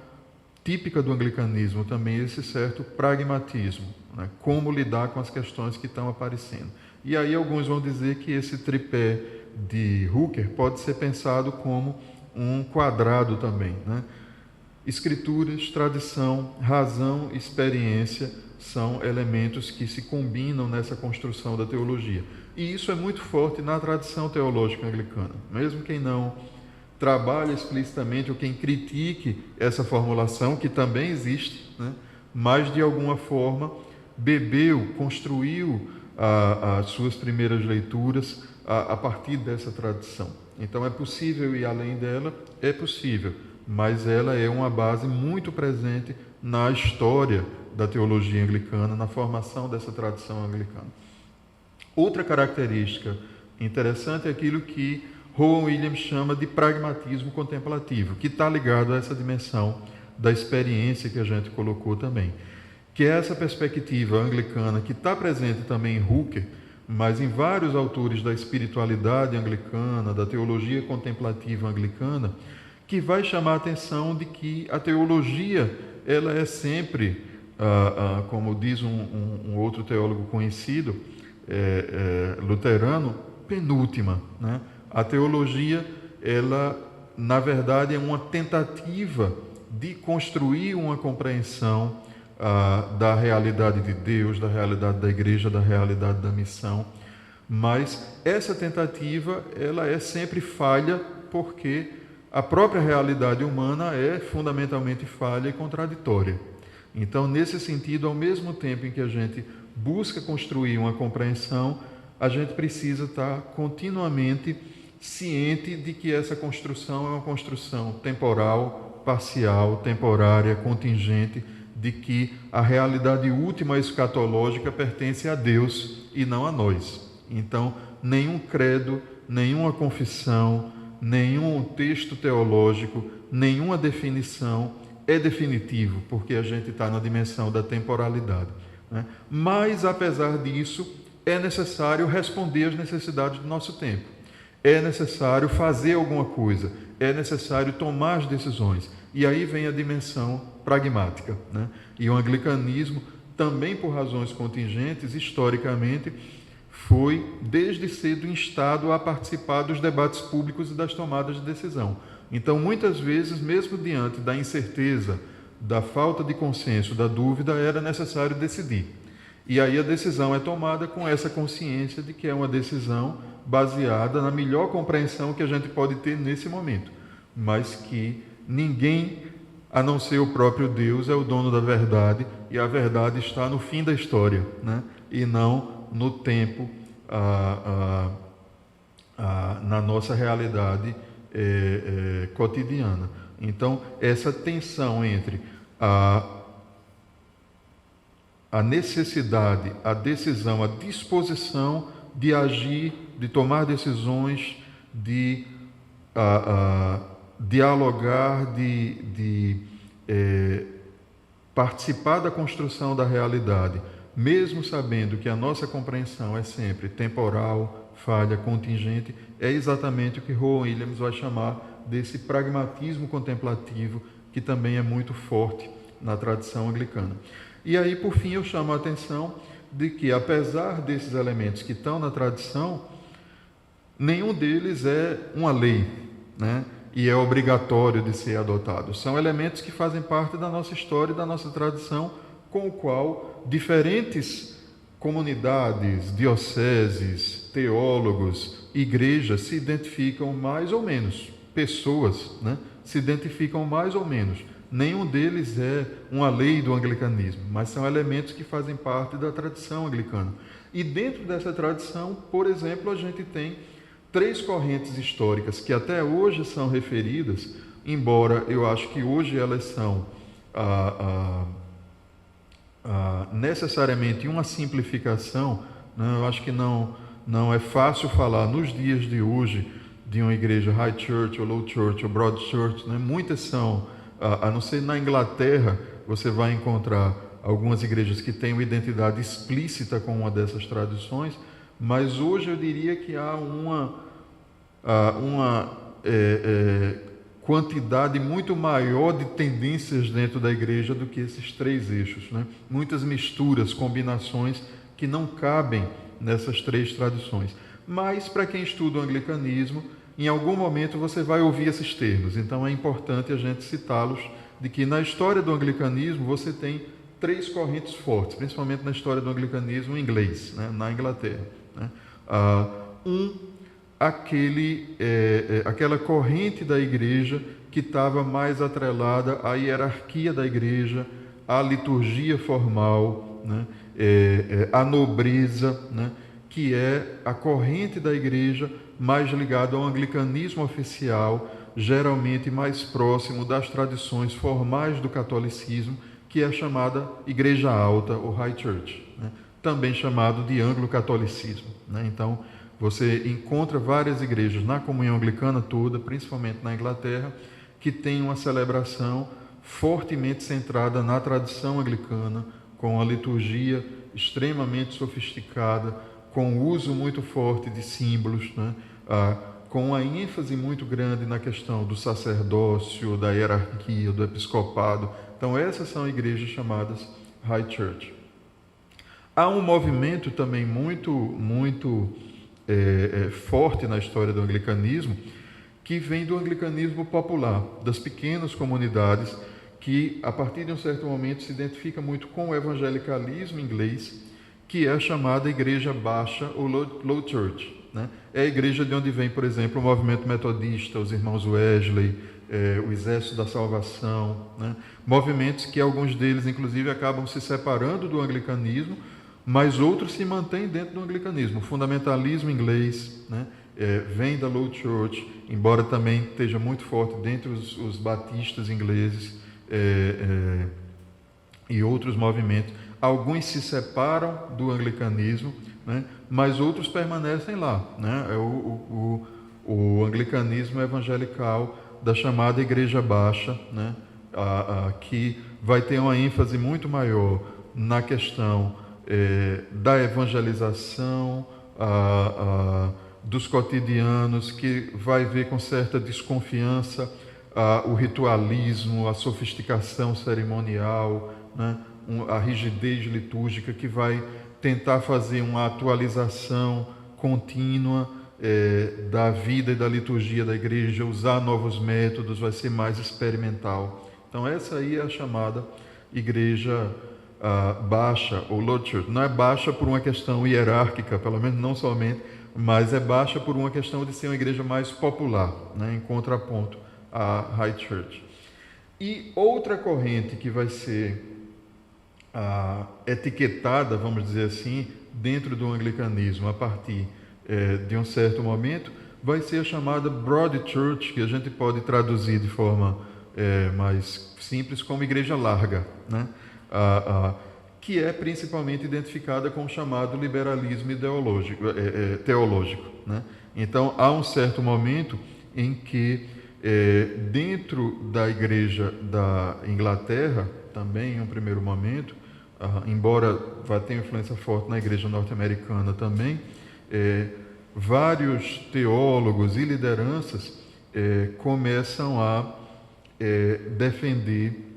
típica do anglicanismo também, esse certo pragmatismo, né? Como lidar com as questões que estão aparecendo. E aí alguns vão dizer que esse tripé de Hooker pode ser pensado como um quadrado também, né? Escrituras, tradição, razão, experiência são elementos que se combinam nessa construção da teologia. E isso é muito forte na tradição teológica anglicana. Mesmo quem não trabalha explicitamente ou quem critique essa formulação, que também existe, né? Mas de alguma forma bebeu, construiu as suas primeiras leituras a partir dessa tradição. Então é possível ir além dela? É possível, mas ela é uma base muito presente na história da teologia anglicana, na formação dessa tradição anglicana. Outra característica interessante é aquilo que Rowan Williams chama de pragmatismo contemplativo, que está ligado a essa dimensão da experiência que a gente colocou também, que é essa perspectiva anglicana que está presente também em Hooker, mas em vários autores da espiritualidade anglicana, da teologia contemplativa anglicana, que vai chamar a atenção de que a teologia ela é sempre, como diz um outro teólogo conhecido, luterano, penúltima, né? A teologia, ela, na verdade, é uma tentativa de construir uma compreensão da realidade de Deus, da realidade da igreja, da realidade da missão. Mas essa tentativa, ela é sempre falha, porque a própria realidade humana é fundamentalmente falha e contraditória. Então, nesse sentido, ao mesmo tempo em que a gente busca construir uma compreensão, a gente precisa estar continuamente ciente de que essa construção é uma construção temporal, parcial, temporária, contingente, de que a realidade última escatológica pertence a Deus e não a nós. Então, nenhum credo, nenhuma confissão, nenhum texto teológico, nenhuma definição é definitivo, porque a gente está na dimensão da temporalidade, né? Mas, apesar disso, é necessário responder às necessidades do nosso tempo. É necessário fazer alguma coisa, é necessário tomar as decisões. E aí vem a dimensão pragmática, né? E o anglicanismo, também por razões contingentes, historicamente, foi desde cedo instado a participar dos debates públicos e das tomadas de decisão. Então, muitas vezes, mesmo diante da incerteza, da falta de consenso, da dúvida, era necessário decidir. E aí a decisão é tomada com essa consciência de que é uma decisão baseada na melhor compreensão que a gente pode ter nesse momento, mas que ninguém, a não ser o próprio Deus, é o dono da verdade, e a verdade está no fim da história, né? E não no tempo, na nossa realidade cotidiana. Então, essa tensão entre a necessidade, a decisão, a disposição de agir, de tomar decisões, de dialogar, de participar da construção da realidade, mesmo sabendo que a nossa compreensão é sempre temporal, falha, contingente, é exatamente o que Rowan Williams vai chamar desse pragmatismo contemplativo, que também é muito forte na tradição anglicana. E aí, por fim, eu chamo a atenção de que, apesar desses elementos que estão na tradição, nenhum deles é uma lei, né? E é obrigatório de ser adotado. São elementos que fazem parte da nossa história e da nossa tradição, com o qual diferentes comunidades, dioceses, teólogos, igrejas se identificam mais ou menos, pessoas, né, se identificam mais ou menos. Nenhum deles é uma lei do anglicanismo, mas são elementos que fazem parte da tradição anglicana. E dentro dessa tradição, por exemplo, a gente tem 3 correntes históricas que até hoje são referidas, embora eu acho que hoje elas são necessariamente uma simplificação, né? Eu acho que não é fácil falar nos dias de hoje de uma igreja high church, ou low church, ou broad church, né? Muitas são, a não ser na Inglaterra, você vai encontrar algumas igrejas que têm uma identidade explícita com uma dessas tradições, mas hoje eu diria que há uma quantidade muito maior de tendências dentro da igreja do que esses 3 eixos, né? Muitas misturas, combinações que não cabem nessas 3 tradições. Mas, para quem estuda o anglicanismo, em algum momento você vai ouvir esses termos, então é importante a gente citá-los, de que na história do anglicanismo você tem 3 correntes fortes, principalmente na história do anglicanismo inglês, né? Na Inglaterra, né? Aquela corrente da igreja que estava mais atrelada à hierarquia da igreja, à liturgia formal, né? À nobreza, né? Que é a corrente da igreja mais ligada ao anglicanismo oficial, geralmente mais próximo das tradições formais do catolicismo, que é a chamada Igreja Alta, ou High Church, né? Também chamado de anglo-catolicismo, né? Então, você encontra várias igrejas na comunhão anglicana toda, principalmente na Inglaterra, que tem uma celebração fortemente centrada na tradição anglicana, com a liturgia extremamente sofisticada, com o uso muito forte de símbolos, né? Com uma ênfase muito grande na questão do sacerdócio, da hierarquia, do episcopado. Então, essas são igrejas chamadas High Church. Há um movimento também muito forte na história do anglicanismo, que vem do anglicanismo popular, das pequenas comunidades que a partir de um certo momento se identifica muito com o evangelicalismo inglês, que é a chamada Igreja Baixa ou Low Church, né? É a igreja de onde vem, por exemplo, o movimento metodista, os irmãos Wesley, o Exército da Salvação, né? Movimentos que alguns deles, inclusive, acabam se separando do anglicanismo, mas outros se mantêm dentro do anglicanismo. O fundamentalismo inglês, né, vem da Low Church, embora também esteja muito forte dentre os batistas ingleses e outros movimentos. Alguns se separam do anglicanismo, né, mas outros permanecem lá, né? É o anglicanismo evangelical da chamada Igreja Baixa, né, que vai ter uma ênfase muito maior na questão da evangelização, dos cotidianos, que vai ver com certa desconfiança o ritualismo, a sofisticação cerimonial, né, a rigidez litúrgica, que vai tentar fazer uma atualização contínua da vida e da liturgia da igreja, usar novos métodos, vai ser mais experimental. Então essa aí é a chamada igreja baixa ou low church. Não é baixa por uma questão hierárquica, pelo menos não somente, mas é baixa por uma questão de ser uma igreja mais popular, né, em contraponto à high church. E outra corrente que vai ser etiquetada, vamos dizer assim, dentro do anglicanismo a partir de um certo momento, vai ser a chamada Broad Church, que a gente pode traduzir de forma mais simples como igreja larga, né? Que é principalmente identificada com o chamado liberalismo teológico, né? Então, há um certo momento em que, dentro da igreja da Inglaterra, também em um primeiro momento, embora vá ter influência forte na igreja norte-americana também, vários teólogos e lideranças começam a defender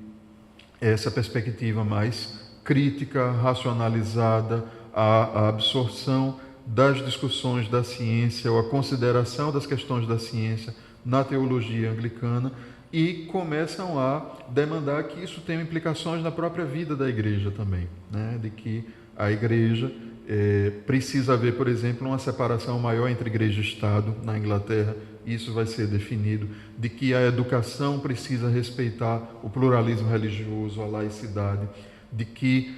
essa perspectiva mais crítica, racionalizada, a absorção das discussões da ciência, ou a consideração das questões da ciência na teologia anglicana, e começam a demandar que isso tenha implicações na própria vida da igreja também, né? De que a igreja precisa haver, por exemplo, uma separação maior entre igreja e Estado na Inglaterra. Isso vai ser definido, de que a educação precisa respeitar o pluralismo religioso, a laicidade, de que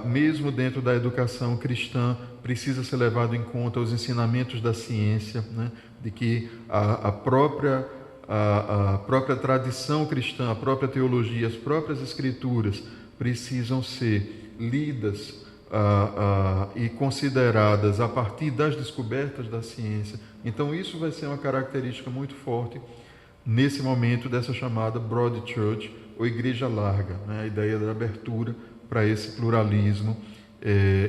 mesmo dentro da educação cristã precisa ser levado em conta os ensinamentos da ciência, né? De que a própria tradição cristã, a própria teologia, as próprias escrituras precisam ser lidas e consideradas a partir das descobertas da ciência. Então isso vai ser uma característica muito forte nesse momento dessa chamada Broad Church, ou igreja larga, né? A ideia da abertura para esse pluralismo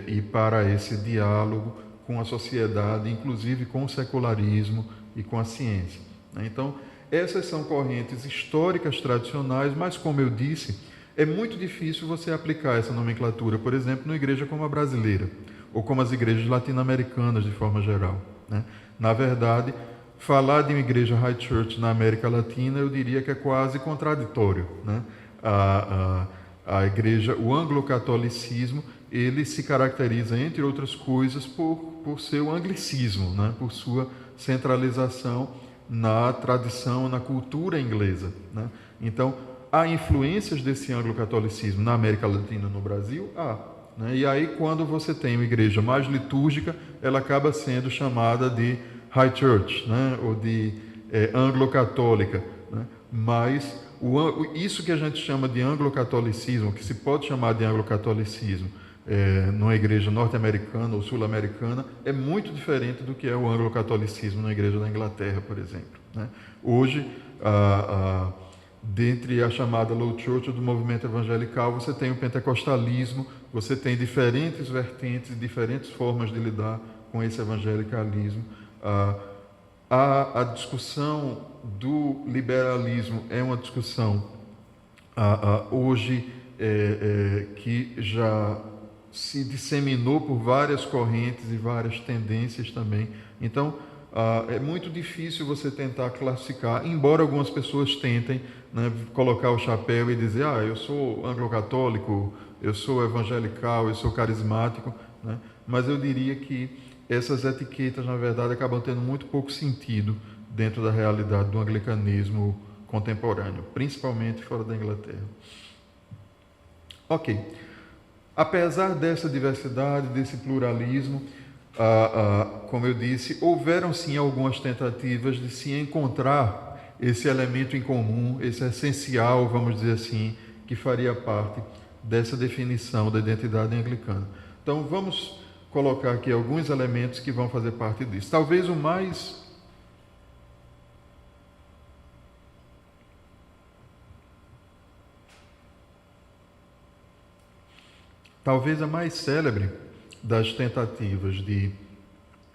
e para esse diálogo com a sociedade, inclusive com o secularismo e com a ciência, né? Então essas são correntes históricas tradicionais, mas, como eu disse, é muito difícil você aplicar essa nomenclatura, por exemplo, numa igreja como a brasileira, ou como as igrejas latino-americanas de forma geral, né? Na verdade, falar de uma igreja high church na América Latina, eu diria que é quase contraditório, né? A igreja, o anglo-catolicismo, ele se caracteriza, entre outras coisas, por seu anglicismo, né? Por sua centralização na tradição, na cultura inglesa, né? Então, há influências desse anglo-catolicismo na América Latina, no Brasil? Né? E aí, quando você tem uma igreja mais litúrgica, ela acaba sendo chamada de high church, né? Ou de anglo-católica, né? Mas isso que a gente chama de anglo-catolicismo, que se pode chamar de anglo-catolicismo numa igreja norte-americana ou sul-americana, é muito diferente do que é o anglo-catolicismo na igreja da Inglaterra, por exemplo, né? Hoje, dentre a chamada Low Church do movimento evangelical, você tem o pentecostalismo, você tem diferentes vertentes, diferentes formas de lidar com esse evangelicalismo. A discussão do liberalismo é uma discussão hoje que já se disseminou por várias correntes e várias tendências também. Então, é muito difícil você tentar classificar, embora algumas pessoas tentem, né, colocar o chapéu e dizer, eu sou anglo-católico, eu sou evangelical, eu sou carismático, né? Mas eu diria que essas etiquetas, na verdade, acabam tendo muito pouco sentido dentro da realidade do anglicanismo contemporâneo, principalmente fora da Inglaterra. Ok. Apesar dessa diversidade, desse pluralismo, como eu disse, houveram sim algumas tentativas de se encontrar esse elemento em comum, esse essencial, vamos dizer assim, que faria parte dessa definição da identidade anglicana. Então, vamos colocar aqui alguns elementos que vão fazer parte disso. Talvez a mais célebre das tentativas de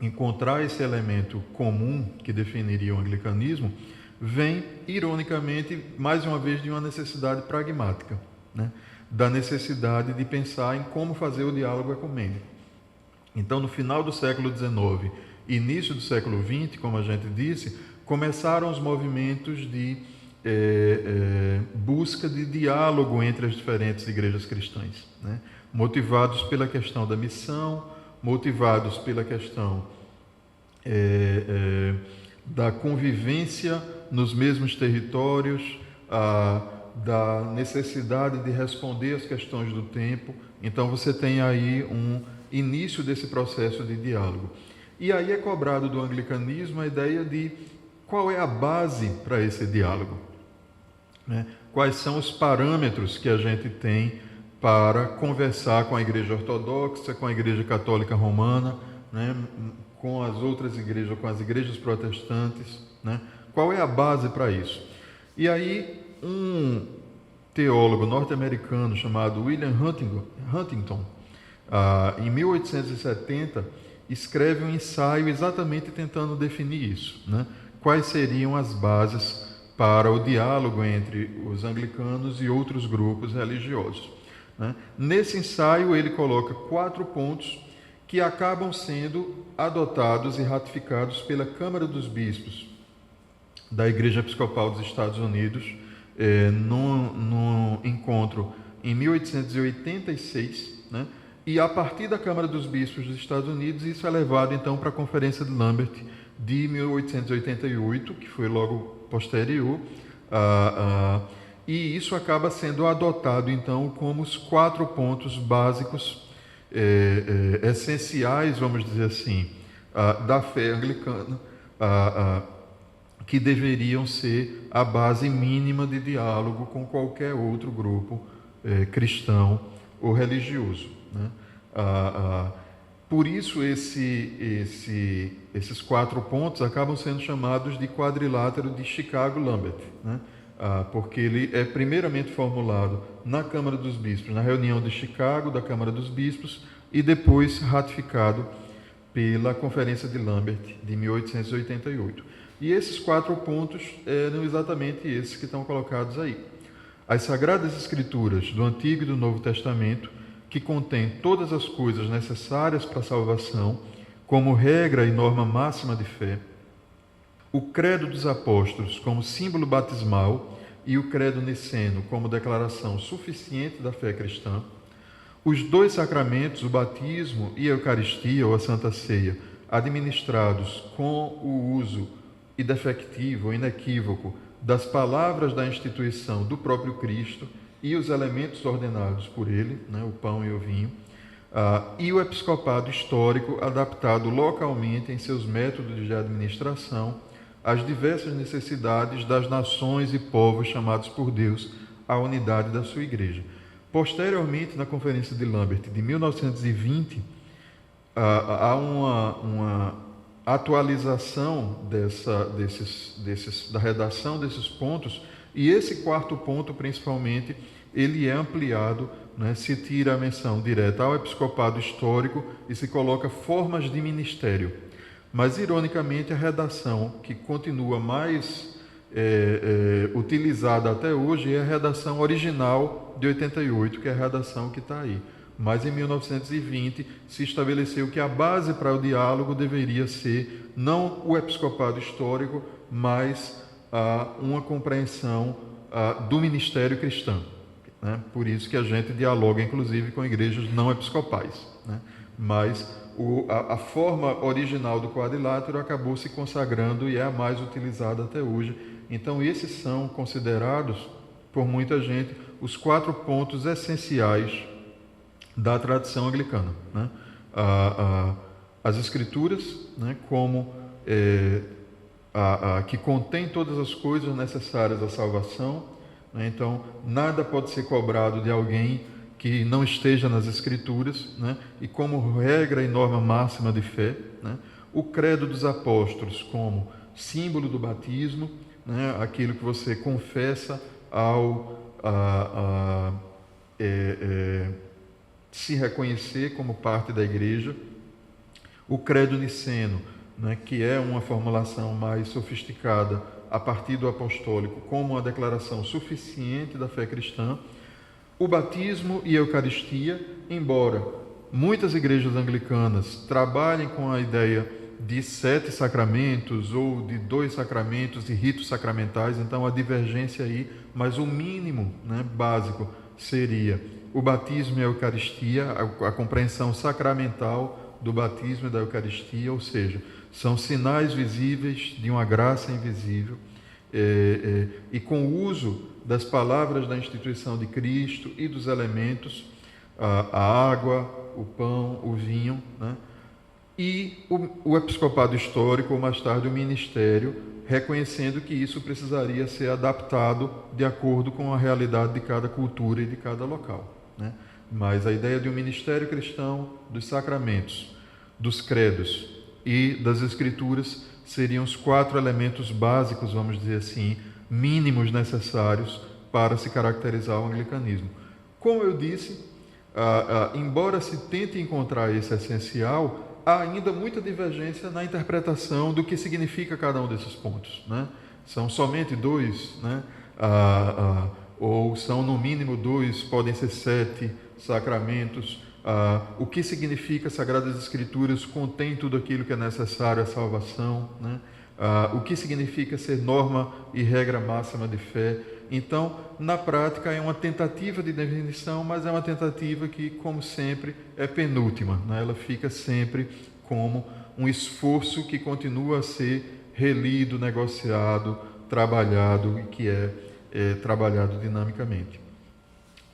encontrar esse elemento comum que definiria o anglicanismo vem, ironicamente, mais uma vez, de uma necessidade pragmática, né? Da necessidade de pensar em como fazer o diálogo ecumênico. Então, no final do século XIX, início do século XX, como a gente disse, começaram os movimentos de busca de diálogo entre as diferentes igrejas cristãs, né? Motivados pela questão da missão, motivados pela questão da convivência nos mesmos territórios, da necessidade de responder às questões do tempo. Então você tem aí um início desse processo de diálogo. E aí é cobrado do anglicanismo a ideia de qual é a base para esse diálogo, né? Quais são os parâmetros que a gente tem para conversar com a Igreja Ortodoxa, com a Igreja Católica Romana, né? Com as outras igrejas, com as igrejas protestantes, né? Qual é a base para isso? E aí um teólogo norte-americano chamado William Huntington, em 1870, escreve um ensaio exatamente tentando definir isso, né? Quais seriam as bases para o diálogo entre os anglicanos e outros grupos religiosos, né? Nesse ensaio ele coloca 4 pontos que acabam sendo adotados e ratificados pela Câmara dos Bispos da Igreja Episcopal dos Estados Unidos, no encontro em 1886, né? E a partir da Câmara dos Bispos dos Estados Unidos, isso é levado então para a Conferência de Lambert de 1888, que foi logo posterior, e isso acaba sendo adotado então como os 4 pontos básicos essenciais, vamos dizer assim, da fé anglicana, que deveriam ser a base mínima de diálogo com qualquer outro grupo cristão ou religioso, né? Por isso esses 4 pontos acabam sendo chamados de quadrilátero de Chicago-Lambert, né? Porque ele é primeiramente formulado na Câmara dos Bispos, na reunião de Chicago da Câmara dos Bispos, e depois ratificado pela Conferência de Lambert de 1888. E esses 4 pontos eram exatamente esses que estão colocados aí. As Sagradas Escrituras do Antigo e do Novo Testamento, que contém todas as coisas necessárias para a salvação, como regra e norma máxima de fé, o Credo dos Apóstolos como símbolo batismal e o Credo Niceno como declaração suficiente da fé cristã, os 2 sacramentos, o batismo e a Eucaristia ou a Santa Ceia, administrados com o uso indefectivo ou inequívoco das palavras da instituição do próprio Cristo e os elementos ordenados por ele, né, o pão e o vinho, e o episcopado histórico adaptado localmente em seus métodos de administração às diversas necessidades das nações e povos chamados por Deus à unidade da sua igreja. Posteriormente, na Conferência de Lambert de 1920, há uma atualização da redação desses pontos, e esse 4º ponto, principalmente, ele é ampliado, né? Se tira a menção direta ao episcopado histórico e se coloca formas de ministério. Mas, ironicamente, a redação que continua mais utilizada até hoje é a redação original de 88, que é a redação que está aí. Mas em 1920 se estabeleceu que a base para o diálogo deveria ser não o episcopado histórico, mas uma compreensão do ministério cristão. Né? Por isso que a gente dialoga, inclusive, com igrejas não episcopais. Né? Mas a forma original do quadrilátero acabou se consagrando e é a mais utilizada até hoje. Então, esses são considerados, por muita gente, os 4 pontos essenciais da tradição anglicana. Né? As Escrituras, né, como que contém todas as coisas necessárias à salvação. Né? Então, nada pode ser cobrado de alguém que não esteja nas Escrituras, né? E como regra e norma máxima de fé, né? O credo dos apóstolos como símbolo do batismo, né? Aquilo que você confessa ao se reconhecer como parte da igreja. O credo niceno, né? Que é uma formulação mais sofisticada a partir do apostólico, como uma declaração suficiente da fé cristã. O batismo e a Eucaristia, embora muitas igrejas anglicanas trabalhem com a ideia de 7 sacramentos ou de 2 sacramentos e ritos sacramentais, então a divergência aí, mas o mínimo, né, básico seria o batismo e a Eucaristia, a compreensão sacramental do batismo e da Eucaristia, ou seja, são sinais visíveis de uma graça invisível, e com o uso das palavras da instituição de Cristo e dos elementos, a água, o pão, o vinho, né? E o episcopado histórico, ou mais tarde o ministério, reconhecendo que isso precisaria ser adaptado de acordo com a realidade de cada cultura e de cada local, né? Mas a ideia de um ministério cristão, dos sacramentos, dos credos e das escrituras seriam os 4 elementos básicos, vamos dizer assim, mínimos necessários para se caracterizar o anglicanismo. Como eu disse, embora se tente encontrar esse essencial, há ainda muita divergência na interpretação do que significa cada um desses pontos, né? São somente 2, né? Ou são no mínimo 2, podem ser 7 sacramentos. O que significa Sagradas Escrituras contém tudo aquilo que é necessário à salvação, né? O que significa ser norma e regra máxima de fé. Então, na prática, é uma tentativa de definição, mas é uma tentativa que, como sempre, é penúltima, né? Ela fica sempre como um esforço que continua a ser relido, negociado, trabalhado e que é trabalhado dinamicamente.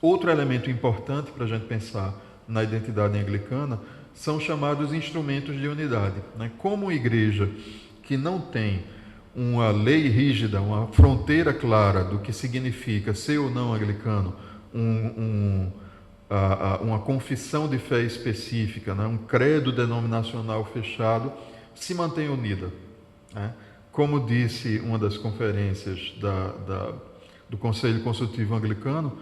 Outro elemento importante para a gente pensar na identidade anglicana são chamados instrumentos de unidade, né? Como igreja que não tem uma lei rígida, uma fronteira clara do que significa ser ou não anglicano, uma confissão de fé específica, né? Um credo denominacional fechado, se mantém unida, né? Como disse uma das conferências do Conselho Consultivo Anglicano,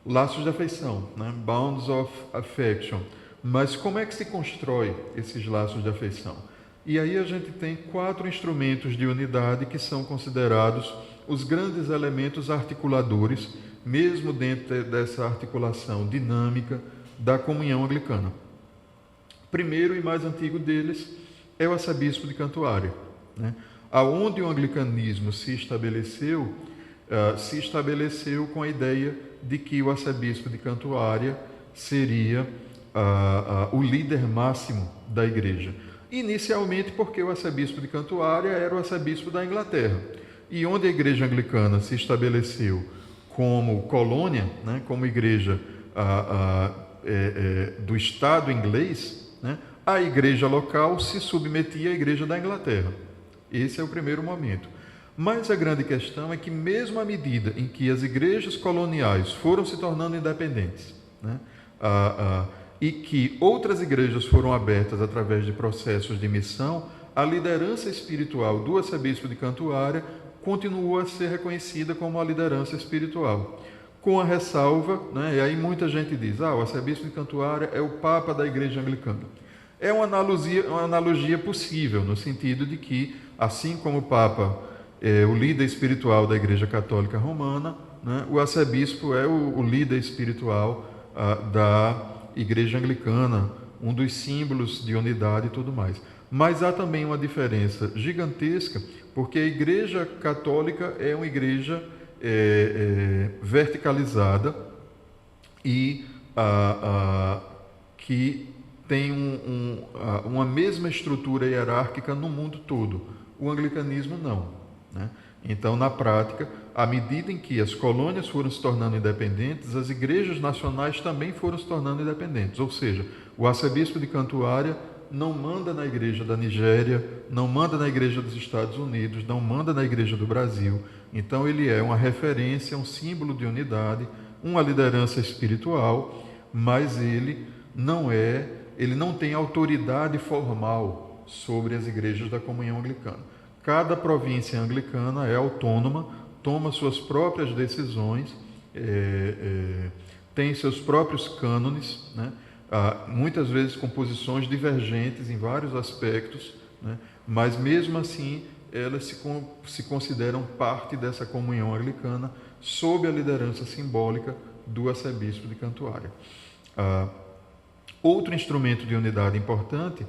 laços de afeição, né? Bonds of affection. Mas como é que se constrói esses laços de afeição? E aí a gente tem 4 instrumentos de unidade que são considerados os grandes elementos articuladores, mesmo dentro dessa articulação dinâmica da comunhão anglicana. Primeiro e mais antigo deles é o arcebispo de Cantuária, né? Aonde o anglicanismo se estabeleceu com a ideia de que o arcebispo de Cantuária seria o líder máximo da igreja. Inicialmente porque o arcebispo de Cantuária era o arcebispo da Inglaterra. E onde a igreja anglicana se estabeleceu como colônia, né, como igreja do Estado inglês, né, a igreja local se submetia à igreja da Inglaterra. Esse é o primeiro momento. Mas a grande questão é que, mesmo à medida em que as igrejas coloniais foram se tornando independentes, né, e que outras igrejas foram abertas através de processos de missão, a liderança espiritual do arcebispo de Cantuária continuou a ser reconhecida como a liderança espiritual, com a ressalva, né, e aí muita gente diz, o arcebispo de Cantuária é o papa da igreja anglicana. É uma analogia possível, no sentido de que, assim como o papa é o líder espiritual da igreja católica romana, né, o arcebispo é o líder espiritual da igreja anglicana, um dos símbolos de unidade e tudo mais. Mas há também uma diferença gigantesca, porque a Igreja Católica é uma igreja verticalizada e que tem uma mesma estrutura hierárquica no mundo todo. O anglicanismo não, né? Então, na prática, à medida em que as colônias foram se tornando independentes, as igrejas nacionais também foram se tornando independentes. Ou seja, o arcebispo de Cantuária não manda na igreja da Nigéria, não manda na igreja dos Estados Unidos, não manda na igreja do Brasil. Então, ele é uma referência, um símbolo de unidade, uma liderança espiritual, mas ele não tem autoridade formal sobre as igrejas da comunhão anglicana. Cada província anglicana é autônoma, toma suas próprias decisões, tem seus próprios cânones, né? Muitas vezes com posições divergentes em vários aspectos, né? Mas mesmo assim elas se consideram parte dessa comunhão anglicana sob a liderança simbólica do arcebispo de Cantuária. Outro instrumento de unidade importante,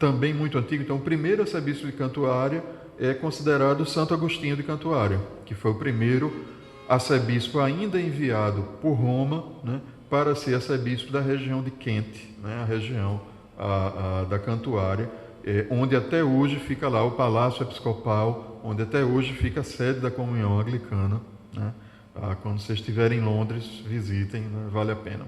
também muito antigo, então o primeiro arcebispo de Cantuária é considerado Santo Agostinho de Cantuária, que foi o primeiro arcebispo ainda enviado por Roma, né, para ser arcebispo da região de Kent, né, a região da Cantuária, onde até hoje fica lá o Palácio Episcopal, onde até hoje fica a sede da comunhão anglicana, né? Quando vocês estiverem em Londres, visitem, né, vale a pena.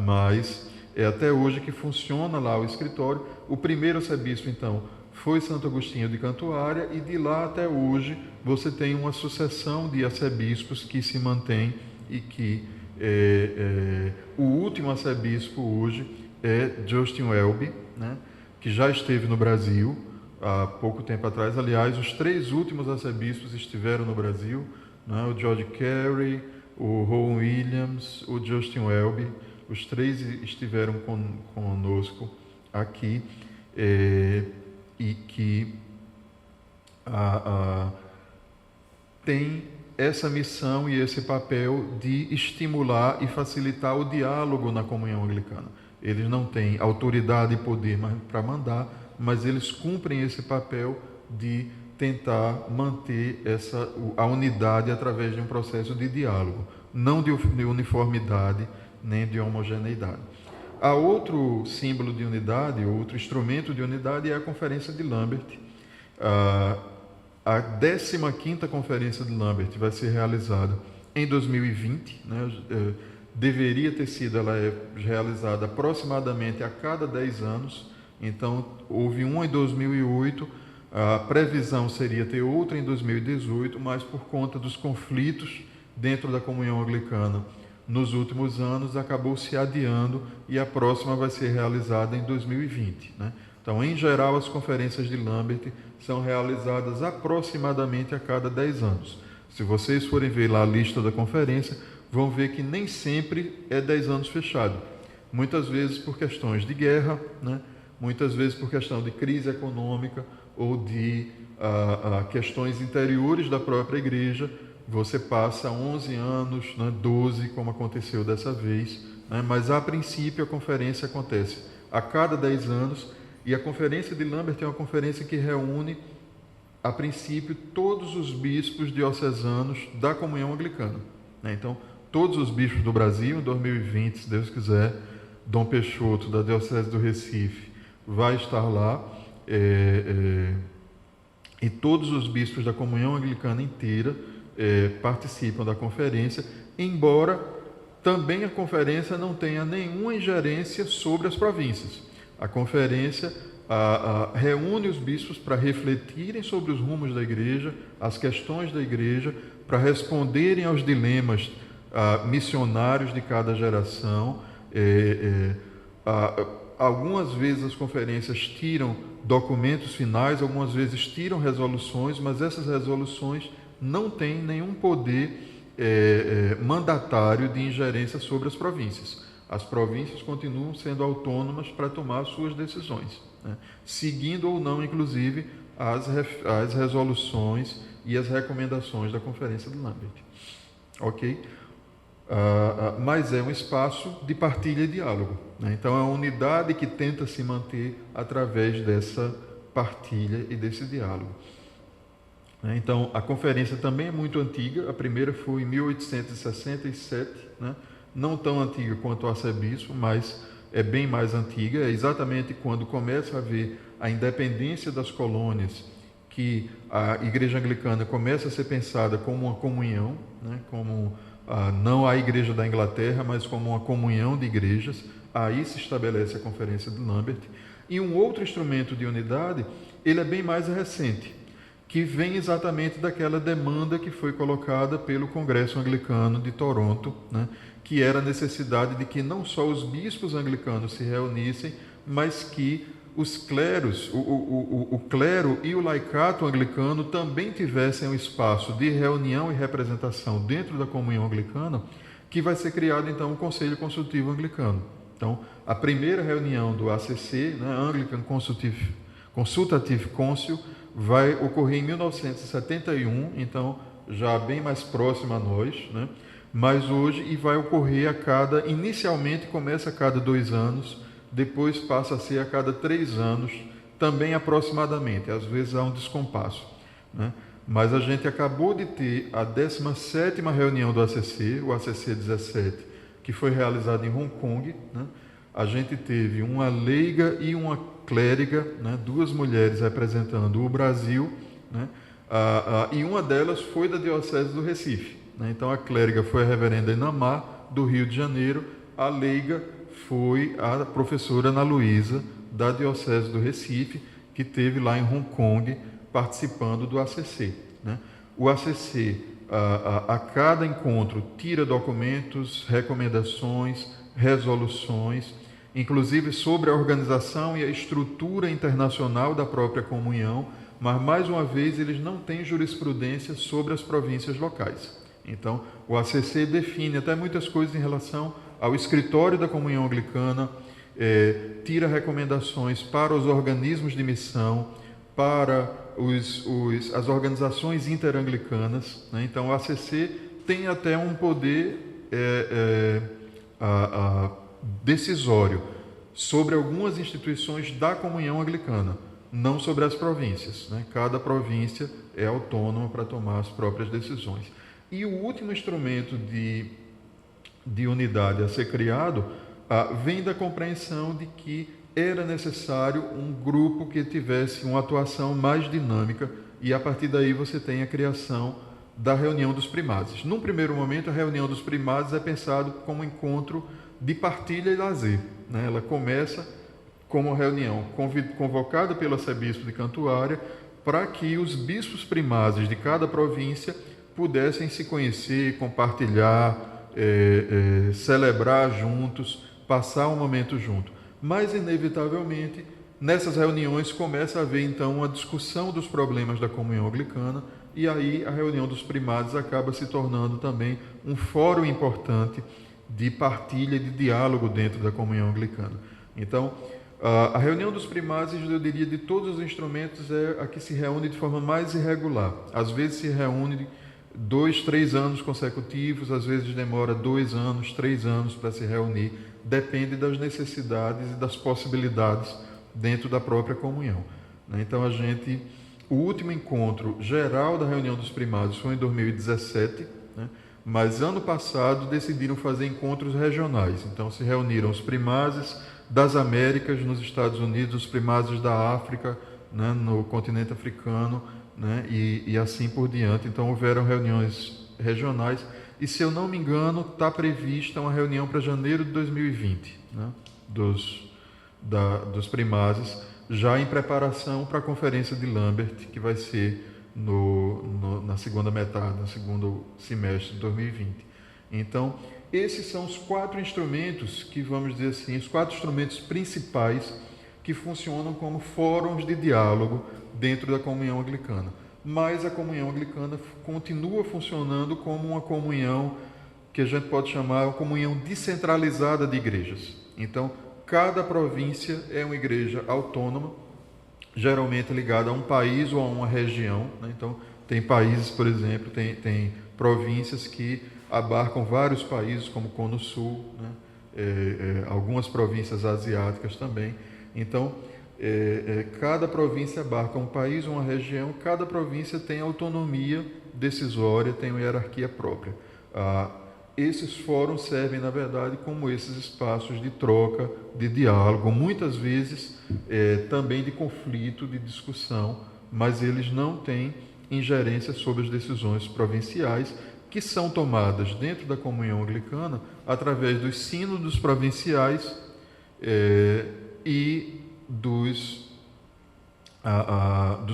Mas é até hoje que funciona lá o escritório. O primeiro arcebispo, então, foi Santo Agostinho de Cantuária, e de lá até hoje você tem uma sucessão de arcebispos que se mantém e que o último arcebispo hoje é Justin Welby, né, que já esteve no Brasil há pouco tempo atrás. Aliás, os 3 últimos arcebispos estiveram no Brasil, né, o George Carey, o Rowan Williams, o Justin Welby. Os 3 estiveram conosco aqui, e que tem essa missão e esse papel de estimular e facilitar o diálogo na comunhão anglicana. Eles não têm autoridade e poder para mandar, mas eles cumprem esse papel de tentar manter a unidade através de um processo de diálogo, não de uniformidade nem de homogeneidade. Há outro símbolo de unidade, outro instrumento de unidade, é a Conferência de Lambert. A 15ª Conferência de Lambert vai ser realizada em 2020, né? Deveria ter sido realizada aproximadamente a cada 10 anos, então houve uma em 2008, a previsão seria ter outra em 2018, mas por conta dos conflitos dentro da comunhão anglicana nos últimos anos, acabou se adiando, e a próxima vai ser realizada em 2020, né? Então, em geral, as conferências de Lambert são realizadas aproximadamente a cada 10 anos. Se vocês forem ver lá a lista da conferência, vão ver que nem sempre é 10 anos fechado. Muitas vezes por questões de guerra, né? Muitas vezes por questão de crise econômica ou de questões interiores da própria igreja, você passa 11 anos, né, 12, como aconteceu dessa vez, né, mas a princípio a conferência acontece a cada 10 anos, e a Conferência de Lambert é uma conferência que reúne, a princípio, todos os bispos diocesanos da comunhão anglicana, né? Então, todos os bispos do Brasil, em 2020, se Deus quiser, Dom Peixoto, da Diocese do Recife, vai estar lá, e todos os bispos da comunhão anglicana inteira participam da conferência, embora também a conferência não tenha nenhuma ingerência sobre as províncias. A conferência reúne os bispos para refletirem sobre os rumos da igreja, as questões da igreja, para responderem aos dilemas missionários de cada geração. Algumas vezes as conferências tiram documentos finais, algumas vezes tiram resoluções, mas essas resoluções não têm nenhum poder mandatário de ingerência sobre as províncias. As províncias continuam sendo autônomas para tomar suas decisões, né? Seguindo ou não, inclusive, as resoluções e as recomendações da Conferência de Lambert. Ok? mas é um espaço de partilha e diálogo, né? Então é uma unidade que tenta se manter através dessa partilha e desse diálogo. Então, a conferência também é muito antiga, a primeira foi em 1867, né? Não tão antiga quanto o arcebispo, mas é bem mais antiga, é exatamente quando começa a haver a independência das colônias, que a Igreja Anglicana começa a ser pensada como uma comunhão, né? Como não a Igreja da Inglaterra, mas como uma comunhão de igrejas. Aí se estabelece a Conferência de Lambert. E um outro instrumento de unidade, ele é bem mais recente, que vem exatamente daquela demanda que foi colocada pelo Congresso Anglicano de Toronto, né, que era a necessidade de que não só os bispos anglicanos se reunissem, mas que os cleros, o clero e o laicato anglicano também tivessem um espaço de reunião e representação dentro da comunhão anglicana, que vai ser criado então o Conselho Consultivo Anglicano. Então, a primeira reunião do ACC, né, Anglican Consultative Council, vai ocorrer em 1971, então já bem mais próximo a nós, né? Mas hoje, e vai ocorrer inicialmente começa a cada 2 anos, depois passa a ser a cada 3 anos, também aproximadamente, às vezes há um descompasso, né? Mas a gente acabou de ter a 17ª reunião do ACC, o ACC 17, que foi realizada em Hong Kong, né? A gente teve uma leiga e uma clériga, né? 2 mulheres representando o Brasil, né? E uma delas foi da Diocese do Recife, né? Então a clériga foi a reverenda Inamar, do Rio de Janeiro, a leiga foi a professora Ana Luísa, da Diocese do Recife, que esteve lá em Hong Kong participando do ACC, né? O ACC, a cada encontro, tira documentos, recomendações, resoluções, inclusive sobre a organização e a estrutura internacional da própria comunhão, mas, mais uma vez, eles não têm jurisprudência sobre as províncias locais. Então, o ACC define até muitas coisas em relação ao escritório da comunhão anglicana, tira recomendações para os organismos de missão, para as organizações interanglicanas, né? Então, o ACC tem até um poder decisório sobre algumas instituições da comunhão anglicana, não sobre as províncias, né? Cada província é autônoma para tomar as próprias decisões. E o último instrumento de unidade a ser criado vem da compreensão de que era necessário um grupo que tivesse uma atuação mais dinâmica, e a partir daí você tem a criação da reunião dos primazes. Num primeiro momento, a reunião dos primazes é pensado como um encontro de partilha e lazer, né? Ela começa como reunião convocada pelo arcebispo de Cantuária para que os bispos primazes de cada província pudessem se conhecer, compartilhar, celebrar juntos, passar um momento junto. Mas, inevitavelmente, nessas reuniões começa a haver, então, uma discussão dos problemas da comunhão anglicana, e aí a reunião dos primazes acaba se tornando também um fórum importante de partilha e de diálogo dentro da comunhão anglicana. Então, a reunião dos primazes, eu diria, de todos os instrumentos, é a que se reúne de forma mais irregular. Às vezes se reúne 2, 3 anos consecutivos, às vezes demora 2 anos, 3 anos para se reunir, depende das necessidades e das possibilidades dentro da própria comunhão, né? Então, o último encontro geral da reunião dos primazes foi em 2017, né? Mas ano passado decidiram fazer encontros regionais. Então, se reuniram os primazes das Américas nos Estados Unidos, os primazes da África, né, no continente africano, né, e assim por diante. Então, houveram reuniões regionais, e, se eu não me engano, está prevista uma reunião para janeiro de 2020, né, dos primazes, já em preparação para a Conferência de Lambert, que vai ser na segunda metade, no segundo semestre de 2020. Então, esses são os 4 instrumentos que, vamos dizer assim, os 4 instrumentos principais que funcionam como fóruns de diálogo dentro da comunhão anglicana. Mas a comunhão anglicana continua funcionando como uma comunhão que a gente pode chamar uma comunhão descentralizada de igrejas. Então, cada província é uma igreja autônoma, geralmente ligada a um país ou a uma região, né? Então, tem países, por exemplo, tem províncias que abarcam vários países, como o Cono Sul, né? Algumas províncias asiáticas também. Então, cada província abarca um país, uma região, cada província tem autonomia decisória, tem uma hierarquia própria. Esses fóruns servem, na verdade, como esses espaços de troca, de diálogo, muitas vezes também de conflito, de discussão, mas eles não têm ingerência sobre as decisões provinciais, que são tomadas dentro da comunhão anglicana através dos sínodos provinciais e dos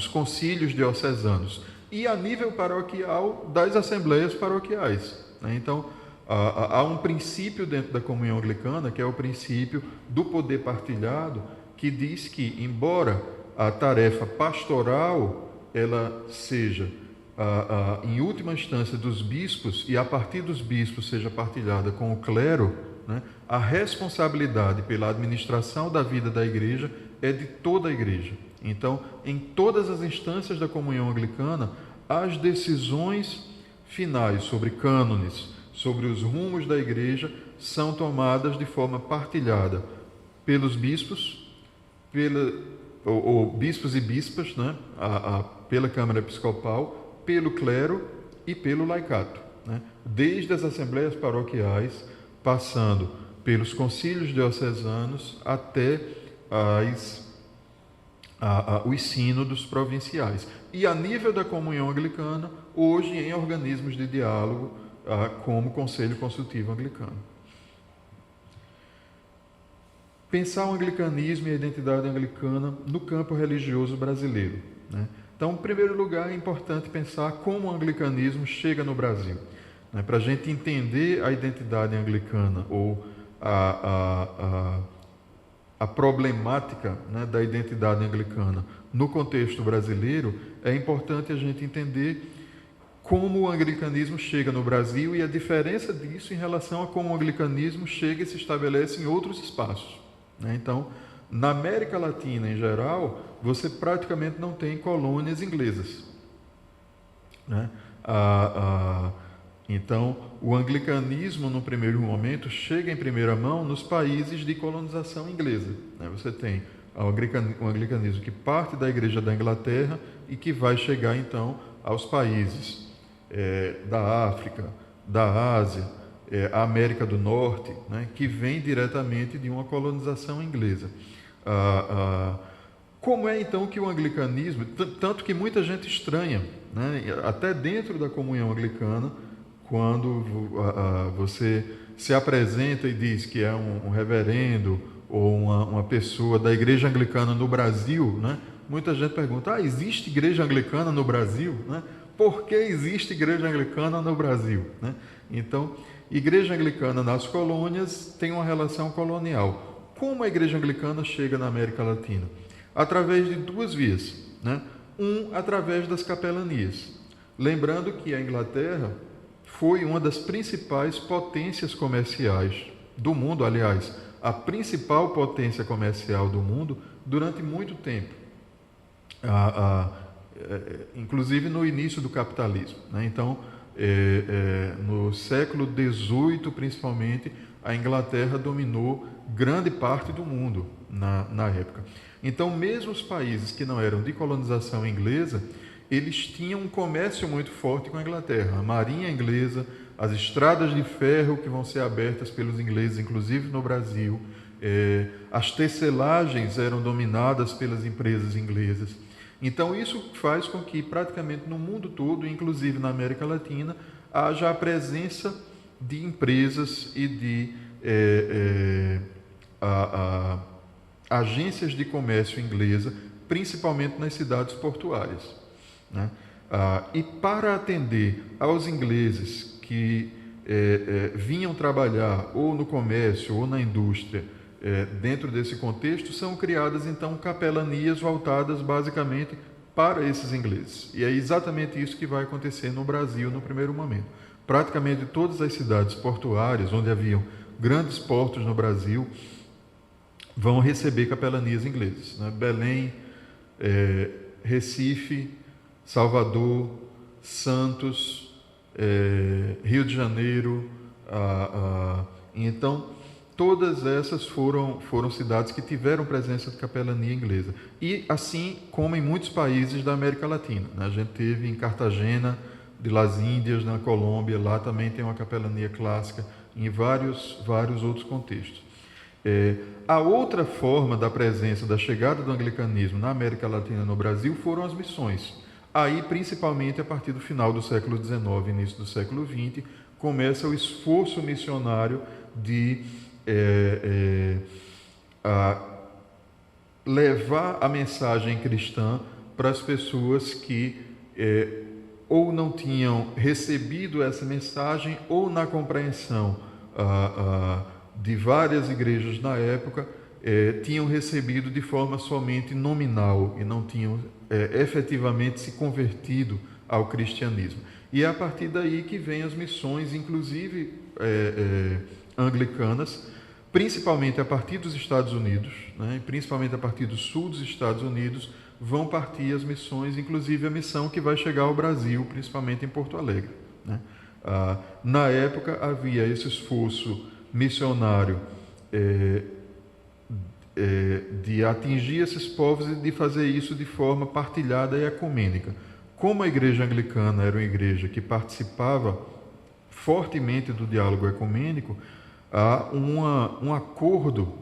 concílios diocesanos, e a nível paroquial das assembleias paroquiais, né? Então, há um princípio dentro da comunhão anglicana, que é o princípio do poder partilhado, que diz que, embora a tarefa pastoral ela seja, em última instância, dos bispos, e a partir dos bispos seja partilhada com o clero, né, a responsabilidade pela administração da vida da igreja é de toda a igreja. Então, em todas as instâncias da comunhão anglicana, as decisões finais sobre cânones, sobre os rumos da igreja, são tomadas de forma partilhada pelos bispos, bispos e bispas, né? Pela Câmara Episcopal, pelo clero e pelo laicato, né? Desde as assembleias paroquiais, passando pelos concílios diocesanos até os sínodos provinciais. E a nível da comunhão anglicana, hoje em organismos de diálogo, como o Conselho Consultivo Anglicano. Pensar o anglicanismo e a identidade anglicana no campo religioso brasileiro, né? Então, em primeiro lugar, é importante pensar como o anglicanismo chega no Brasil, né? Para a gente entender a identidade anglicana ou a problemática, né, da identidade anglicana no contexto brasileiro, é importante a gente entender como o anglicanismo chega no Brasil e a diferença disso em relação a como o anglicanismo chega e se estabelece em outros espaços, né? Então, na América Latina em geral, você praticamente não tem colônias inglesas, né? Então, o anglicanismo, no primeiro momento, chega em primeira mão nos países de colonização inglesa, né? Você tem o anglicanismo que parte da Igreja da Inglaterra e que vai chegar, então, aos países da África, da Ásia, a América do Norte, né? Que vem diretamente de uma colonização inglesa. Como é, então, que o anglicanismo, tanto que muita gente estranha, né? Até dentro da comunhão anglicana, quando você se apresenta e diz que é um reverendo ou uma pessoa da igreja anglicana no Brasil, né? Muita gente pergunta, existe igreja anglicana no Brasil, né? Por que existe igreja anglicana no Brasil, né? Então, igreja anglicana nas colônias tem uma relação colonial. Como a igreja anglicana chega na América Latina? Através de duas vias, né? Através das capelanias. Lembrando que a Inglaterra foi uma das principais potências comerciais do mundo, aliás, a principal potência comercial do mundo durante muito tempo, inclusive no início do capitalismo, né? Então, no século XVIII, principalmente, a Inglaterra dominou grande parte do mundo na época. Então, mesmo os países que não eram de colonização inglesa, eles tinham um comércio muito forte com a Inglaterra. A marinha inglesa, as estradas de ferro que vão ser abertas pelos ingleses, inclusive no Brasil, as tecelagens eram dominadas pelas empresas inglesas. Então, isso faz com que praticamente no mundo todo, inclusive na América Latina, haja a presença de empresas e de agências de comércio inglesa, principalmente nas cidades portuárias, né? E para atender aos ingleses que vinham trabalhar ou no comércio ou na indústria dentro desse contexto, são criadas então capelanias voltadas basicamente para esses ingleses. E é exatamente isso que vai acontecer no Brasil no primeiro momento. Praticamente todas as cidades portuárias, onde haviam grandes portos no Brasil, vão receber capelanias inglesas, né? Belém, Recife, Salvador, Santos, Rio de Janeiro. Então, todas essas foram cidades que tiveram presença de capelania inglesa. E assim como em muitos países da América Latina, né? A gente teve em Cartagena de las Índias, na Colômbia, lá também tem uma capelania clássica, em vários outros contextos. A outra forma da presença, da chegada do anglicanismo na América Latina e no Brasil foram as missões. Aí, principalmente a partir do final do século XIX, início do século XX, começa o esforço missionário de levar a mensagem cristã para as pessoas que ou não tinham recebido essa mensagem, ou na compreensão de várias igrejas na época, tinham recebido de forma somente nominal e não tinham efetivamente se convertido ao cristianismo. E é a partir daí que vêm as missões, inclusive anglicanas, principalmente a partir dos Estados Unidos, né, principalmente a partir do sul dos Estados Unidos, vão partir as missões, inclusive a missão que vai chegar ao Brasil, principalmente em Porto Alegre, né? Na época havia esse esforço missionário de atingir esses povos e de fazer isso de forma partilhada e ecumênica. Como a igreja anglicana era uma igreja que participava fortemente do diálogo ecumênico, há um acordo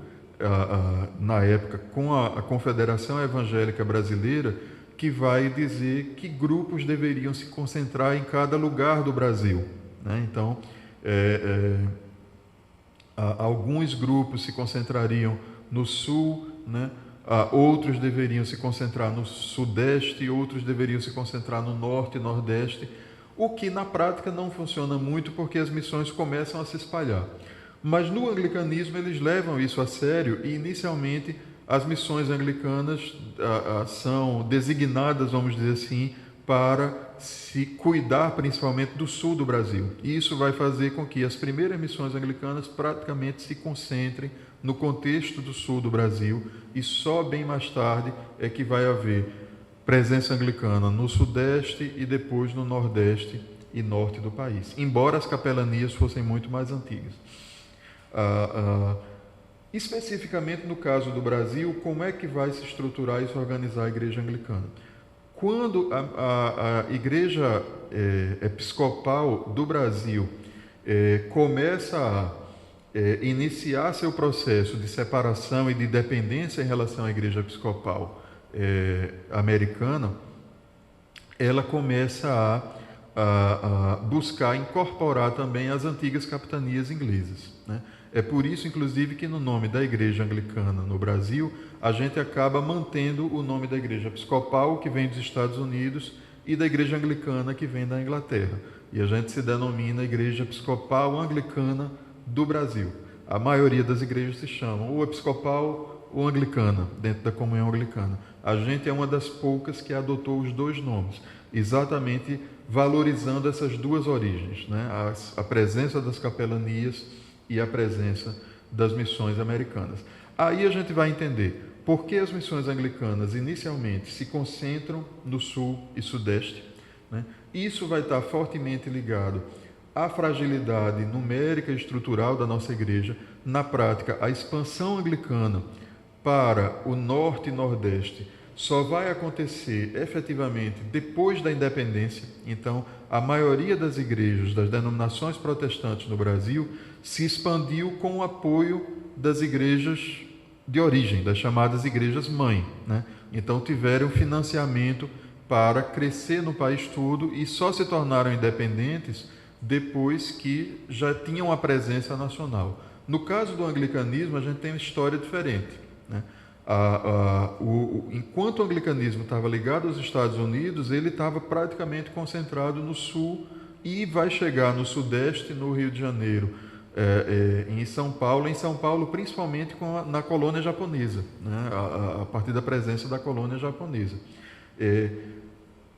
na época com a Confederação Evangélica Brasileira, que vai dizer que grupos deveriam se concentrar em cada lugar do Brasil, né? Então, alguns grupos se concentrariam no sul, né? Outros deveriam se concentrar no sudeste, outros deveriam se concentrar no norte e nordeste, o que na prática não funciona muito, porque as missões começam a se espalhar. Mas no anglicanismo eles levam isso a sério e, inicialmente, as missões anglicanas são designadas, vamos dizer assim, para se cuidar principalmente do sul do Brasil. E isso vai fazer com que as primeiras missões anglicanas praticamente se concentrem no contexto do sul do Brasil, e só bem mais tarde é que vai haver presença anglicana no sudeste e depois no nordeste e norte do país, embora as capelanias fossem muito mais antigas. Especificamente no caso do Brasil, como é que vai se estruturar e se organizar a igreja anglicana? Quando a igreja episcopal do Brasil começa a iniciar seu processo de separação e de dependência em relação à igreja episcopal americana, ela começa a buscar incorporar também as antigas capitanias inglesas, né? É por isso, inclusive, que no nome da igreja anglicana no Brasil, a gente acaba mantendo o nome da igreja episcopal, que vem dos Estados Unidos, e da igreja anglicana, que vem da Inglaterra. E a gente se denomina Igreja Episcopal Anglicana do Brasil. A maioria das igrejas se chamam ou episcopal ou anglicana, dentro da comunhão anglicana. A gente é uma das poucas que adotou os dois nomes, exatamente valorizando essas duas origens, né? A presença das capelanias e a presença das missões americanas. Aí a gente vai entender por que as missões anglicanas inicialmente se concentram no sul e sudeste, né? Isso vai estar fortemente ligado à fragilidade numérica e estrutural da nossa igreja. Na prática, a expansão anglicana para o norte e nordeste só vai acontecer efetivamente depois da independência. Então, a maioria das igrejas, das denominações protestantes no Brasil, se expandiu com o apoio das igrejas de origem, das chamadas igrejas-mãe, né? Então, tiveram financiamento para crescer no país todo e só se tornaram independentes depois que já tinham a presença nacional. No caso do anglicanismo, a gente tem uma história diferente, né? Enquanto o anglicanismo estava ligado aos Estados Unidos, ele estava praticamente concentrado no sul e vai chegar no sudeste, no Rio de Janeiro, em São Paulo principalmente na colônia japonesa, né? A partir da presença da colônia japonesa.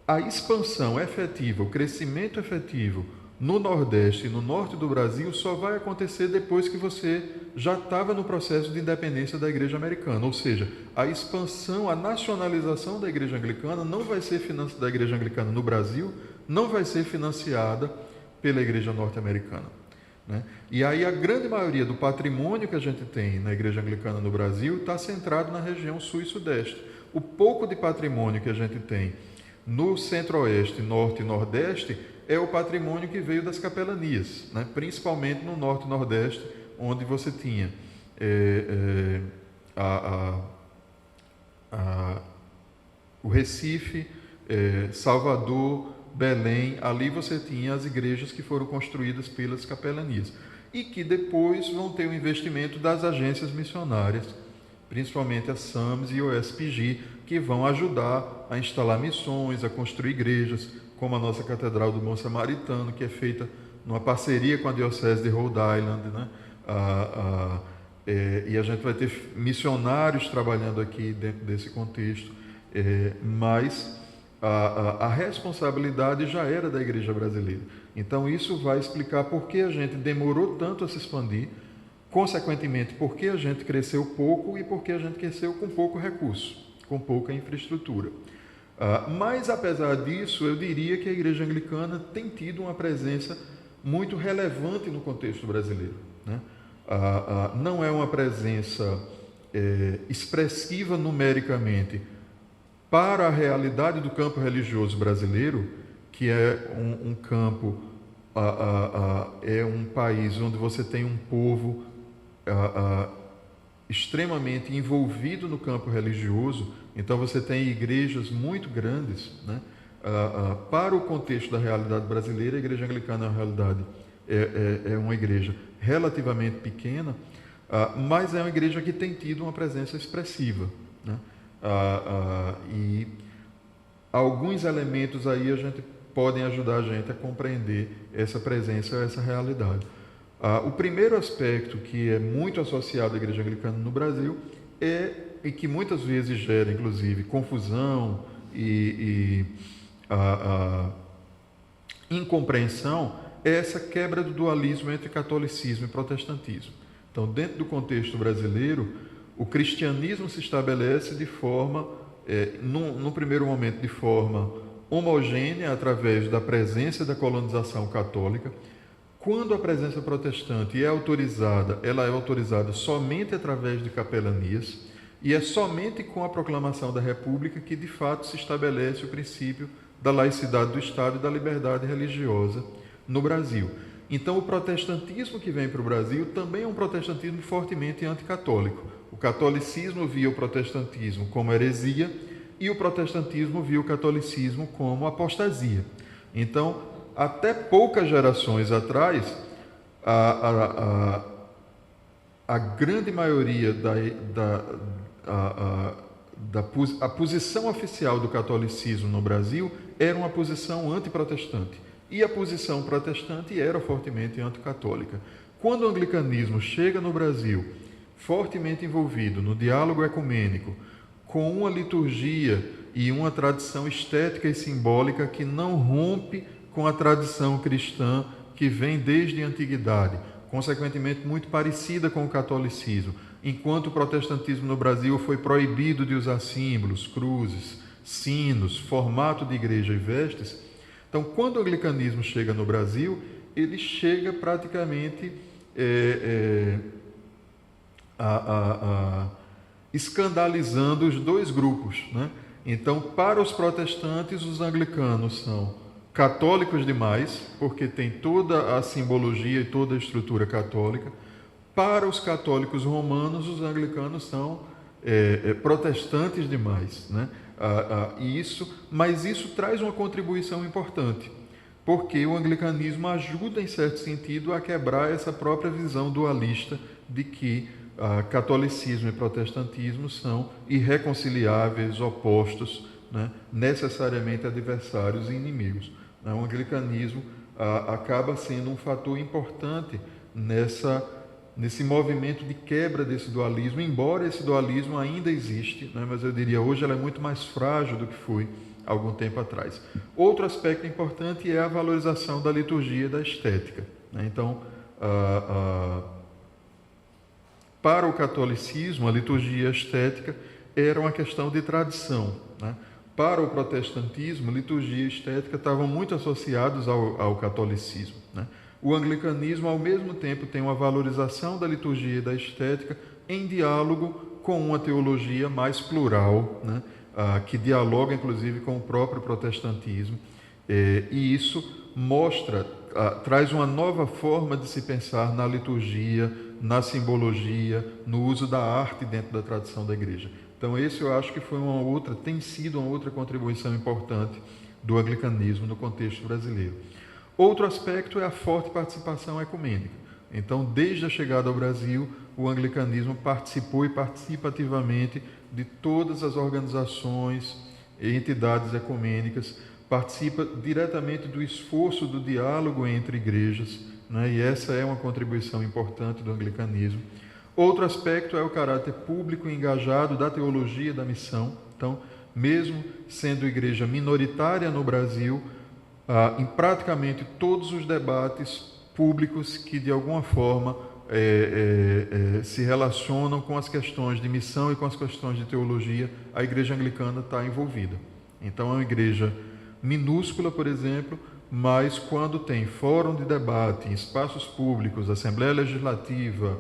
A expansão efetiva, o crescimento efetivo no Nordeste e no Norte do Brasil só vai acontecer depois que você já estava no processo de independência da Igreja Americana. Ou seja, a expansão, a nacionalização da Igreja Anglicana não vai ser da Igreja Anglicana no Brasil, não vai ser financiada pela Igreja norte-americana, né? E aí a grande maioria do patrimônio que a gente tem na Igreja Anglicana no Brasil está centrado na região sul e sudeste. O pouco de patrimônio que a gente tem no centro-oeste, norte e nordeste é o patrimônio que veio das capelanias, né? Principalmente no norte e nordeste, onde você tinha o Recife, Salvador, Belém. Ali você tinha as igrejas que foram construídas pelas capelanias e que depois vão ter o investimento das agências missionárias, principalmente a SAMS e o SPG, que vão ajudar a instalar missões, a construir igrejas, como a nossa Catedral do Bom Samaritano, que é feita numa parceria com a Diocese de Rhode Island, né? E a gente vai ter missionários trabalhando aqui dentro desse contexto, mas a responsabilidade já era da Igreja brasileira. Então isso vai explicar por que a gente demorou tanto a se expandir, consequentemente por que a gente cresceu pouco e por que a gente cresceu com pouco recurso, com pouca infraestrutura. Mas apesar disso, eu diria que a Igreja Anglicana tem tido uma presença muito relevante no contexto brasileiro, né? Não é uma presença expressiva numericamente para a realidade do campo religioso brasileiro, que é um campo, é um país onde você tem um povo extremamente envolvido no campo religioso. Então você tem igrejas muito grandes, né? Para o contexto da realidade brasileira, a Igreja Anglicana é uma realidade, é uma igreja relativamente pequena, mas é uma igreja que tem tido uma presença expressiva, né? E alguns elementos aí a gente podem ajudar a gente a compreender essa presença, essa realidade. O primeiro aspecto que é muito associado à Igreja Anglicana no Brasil e que muitas vezes gera, inclusive, confusão e incompreensão é essa quebra do dualismo entre catolicismo e protestantismo. Então, dentro do contexto brasileiro, o cristianismo se estabelece de forma, no primeiro momento, de forma homogênea, através da presença da colonização católica. Quando a presença protestante é autorizada, ela é autorizada somente através de capelanias, e é somente com a proclamação da República que, de fato, se estabelece o princípio da laicidade do Estado e da liberdade religiosa no Brasil. Então, o protestantismo que vem para o Brasil também é um protestantismo fortemente anticatólico. O catolicismo via o protestantismo como heresia e o protestantismo via o catolicismo como apostasia. Então, até poucas gerações atrás, a grande maioria a posição oficial do catolicismo no Brasil era uma posição antiprotestante. E a posição protestante era fortemente anticatólica. Quando o anglicanismo chega no Brasil, fortemente envolvido no diálogo ecumênico, com uma liturgia e uma tradição estética e simbólica que não rompe com a tradição cristã que vem desde a antiguidade, consequentemente muito parecida com o catolicismo. Enquanto o protestantismo no Brasil foi proibido de usar símbolos, cruzes, sinos, formato de igreja e vestes, então, quando o anglicanismo chega no Brasil, ele chega praticamente escandalizando os dois grupos, né? Então, para os protestantes, os anglicanos são católicos demais, porque tem toda a simbologia e toda a estrutura católica. Para os católicos romanos, os anglicanos são protestantes demais, né? Mas isso traz uma contribuição importante, porque o anglicanismo ajuda, em certo sentido, a quebrar essa própria visão dualista de que catolicismo e protestantismo são irreconciliáveis, opostos, né? Necessariamente adversários e inimigos. O anglicanismo acaba sendo um fator importante nesse movimento de quebra desse dualismo, embora esse dualismo ainda existe, né? Mas eu diria hoje ela é muito mais frágil do que foi algum tempo atrás. Outro aspecto importante é a valorização da liturgia e da estética, né? Então, para o catolicismo, a liturgia e a estética era uma questão de tradição, né? para o protestantismo, liturgia e estética estavam muito associados ao catolicismo, né? O anglicanismo, ao mesmo tempo, tem uma valorização da liturgia e da estética em diálogo com uma teologia mais plural, né? Que dialoga, inclusive, com o próprio protestantismo. E isso mostra, traz uma nova forma de se pensar na liturgia, na simbologia, no uso da arte dentro da tradição da igreja. Então, esse eu acho que tem sido uma outra contribuição importante do anglicanismo no contexto brasileiro. Outro aspecto é a forte participação ecumênica. Então, desde a chegada ao Brasil, o anglicanismo participou e participa ativamente de todas as organizações e entidades ecumênicas, participa diretamente do esforço do diálogo entre igrejas, né? E essa é uma contribuição importante do anglicanismo. Outro aspecto é o caráter público e engajado da teologia da missão. Então, mesmo sendo igreja minoritária no Brasil, em praticamente todos os debates públicos que, de alguma forma, se relacionam com as questões de missão e com as questões de teologia, a igreja anglicana está envolvida. Então, é uma igreja minúscula, por exemplo, mas quando tem fórum de debate, em espaços públicos, Assembleia Legislativa,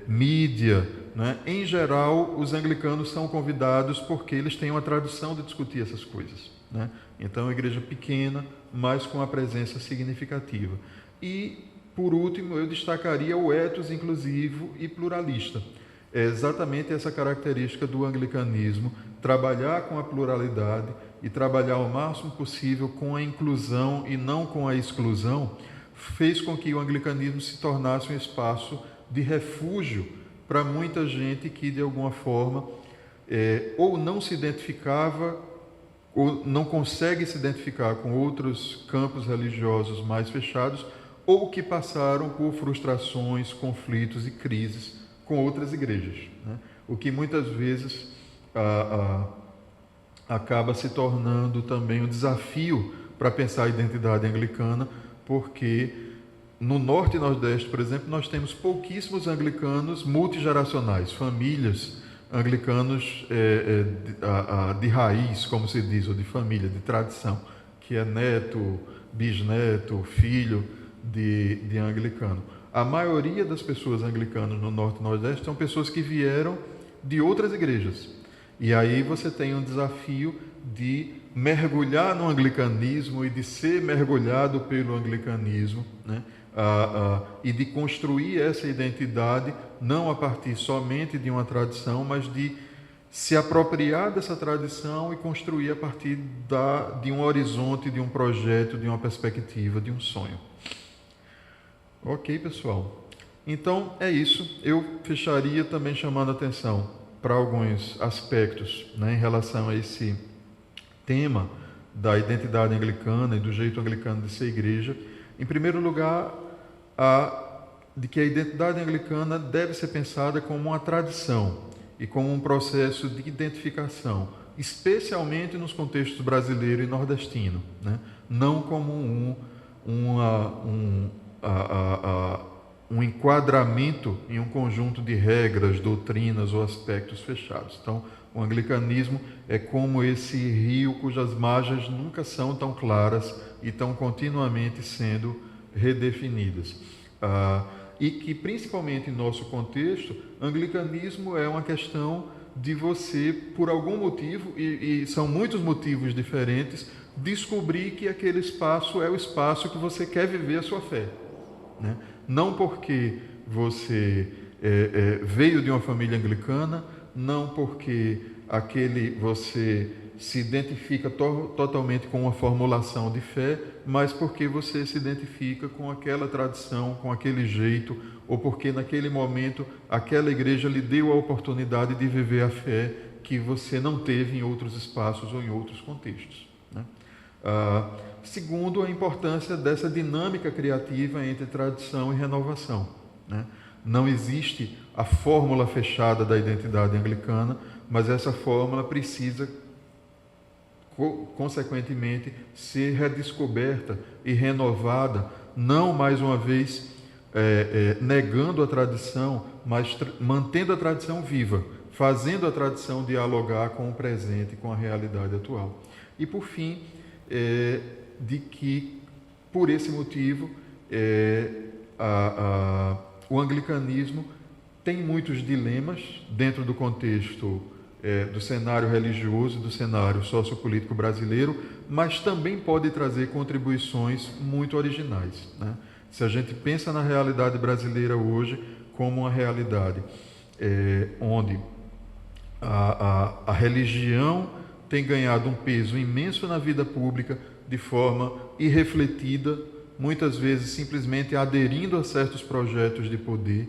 mídia, né? Em geral, os anglicanos são convidados porque eles têm uma tradição de discutir essas coisas, né? Então, é uma igreja pequena, mas com uma presença significativa. E, por último, eu destacaria o ethos inclusivo e pluralista. É exatamente essa característica do anglicanismo, trabalhar com a pluralidade e trabalhar o máximo possível com a inclusão e não com a exclusão, fez com que o anglicanismo se tornasse um espaço de refúgio para muita gente que, de alguma forma, ou não se identificava, ou não consegue se identificar com outros campos religiosos mais fechados, ou que passaram por frustrações, conflitos e crises com outras igrejas, né? O que muitas vezes acaba se tornando também um desafio para pensar a identidade anglicana, porque no Norte e Nordeste, por exemplo, nós temos pouquíssimos anglicanos multigeracionais, famílias anglicanos de raiz, como se diz, ou de família, de tradição, que é neto, bisneto, filho de anglicano. A maioria das pessoas anglicanas no Norte e Nordeste são pessoas que vieram de outras igrejas. E aí você tem um desafio de mergulhar no anglicanismo e de ser mergulhado pelo anglicanismo, né? E de construir essa identidade não a partir somente de uma tradição, mas de se apropriar dessa tradição e construir a partir de um horizonte, de um projeto, de uma perspectiva, de um sonho. Ok, pessoal? Então, é isso. Eu fecharia também chamando a atenção para alguns aspectos, né, em relação a esse tema da identidade anglicana e do jeito anglicano de ser igreja. Em primeiro lugar, de que a identidade anglicana deve ser pensada como uma tradição e como um processo de identificação, especialmente nos contextos brasileiro e nordestino, né? Não como um enquadramento em um conjunto de regras, doutrinas ou aspectos fechados. Então, o anglicanismo é como esse rio cujas margens nunca são tão claras e estão continuamente sendo redefinidas. E que, principalmente em nosso contexto, anglicanismo é uma questão de você, por algum motivo, e são muitos motivos diferentes, descobrir que aquele espaço é o espaço que você quer viver a sua fé, né? Não porque você veio de uma família anglicana, não porque você se identifica totalmente com uma formulação de fé, mas porque você se identifica com aquela tradição, com aquele jeito, ou porque naquele momento aquela igreja lhe deu a oportunidade de viver a fé que você não teve em outros espaços ou em outros contextos, né? Segundo, a importância dessa dinâmica criativa entre tradição e renovação, né? Não existe a fórmula fechada da identidade anglicana, mas essa fórmula precisa, consequentemente, ser redescoberta e renovada, não mais uma vez negando a tradição, mas mantendo a tradição viva, fazendo a tradição dialogar com o presente, com a realidade atual. E, por fim, de que, por esse motivo, o anglicanismo tem muitos dilemas dentro do contexto do cenário religioso, do cenário sociopolítico brasileiro, mas também pode trazer contribuições muito originais, né? Se a gente pensa na realidade brasileira hoje como uma realidade onde a religião tem ganhado um peso imenso na vida pública de forma irrefletida, muitas vezes simplesmente aderindo a certos projetos de poder,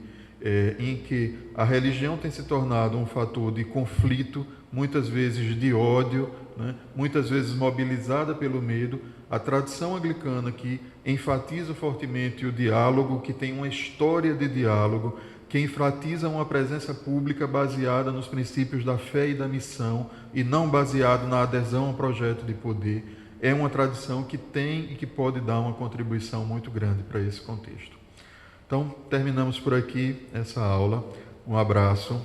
em que a religião tem se tornado um fator de conflito, muitas vezes de ódio, né? Muitas vezes mobilizada pelo medo. A tradição anglicana, que enfatiza fortemente o diálogo, que tem uma história de diálogo, que enfatiza uma presença pública baseada nos princípios da fé e da missão, e não baseado na adesão a um projeto de poder, é uma tradição que tem e que pode dar uma contribuição muito grande para esse contexto. Então, terminamos por aqui essa aula. Um abraço.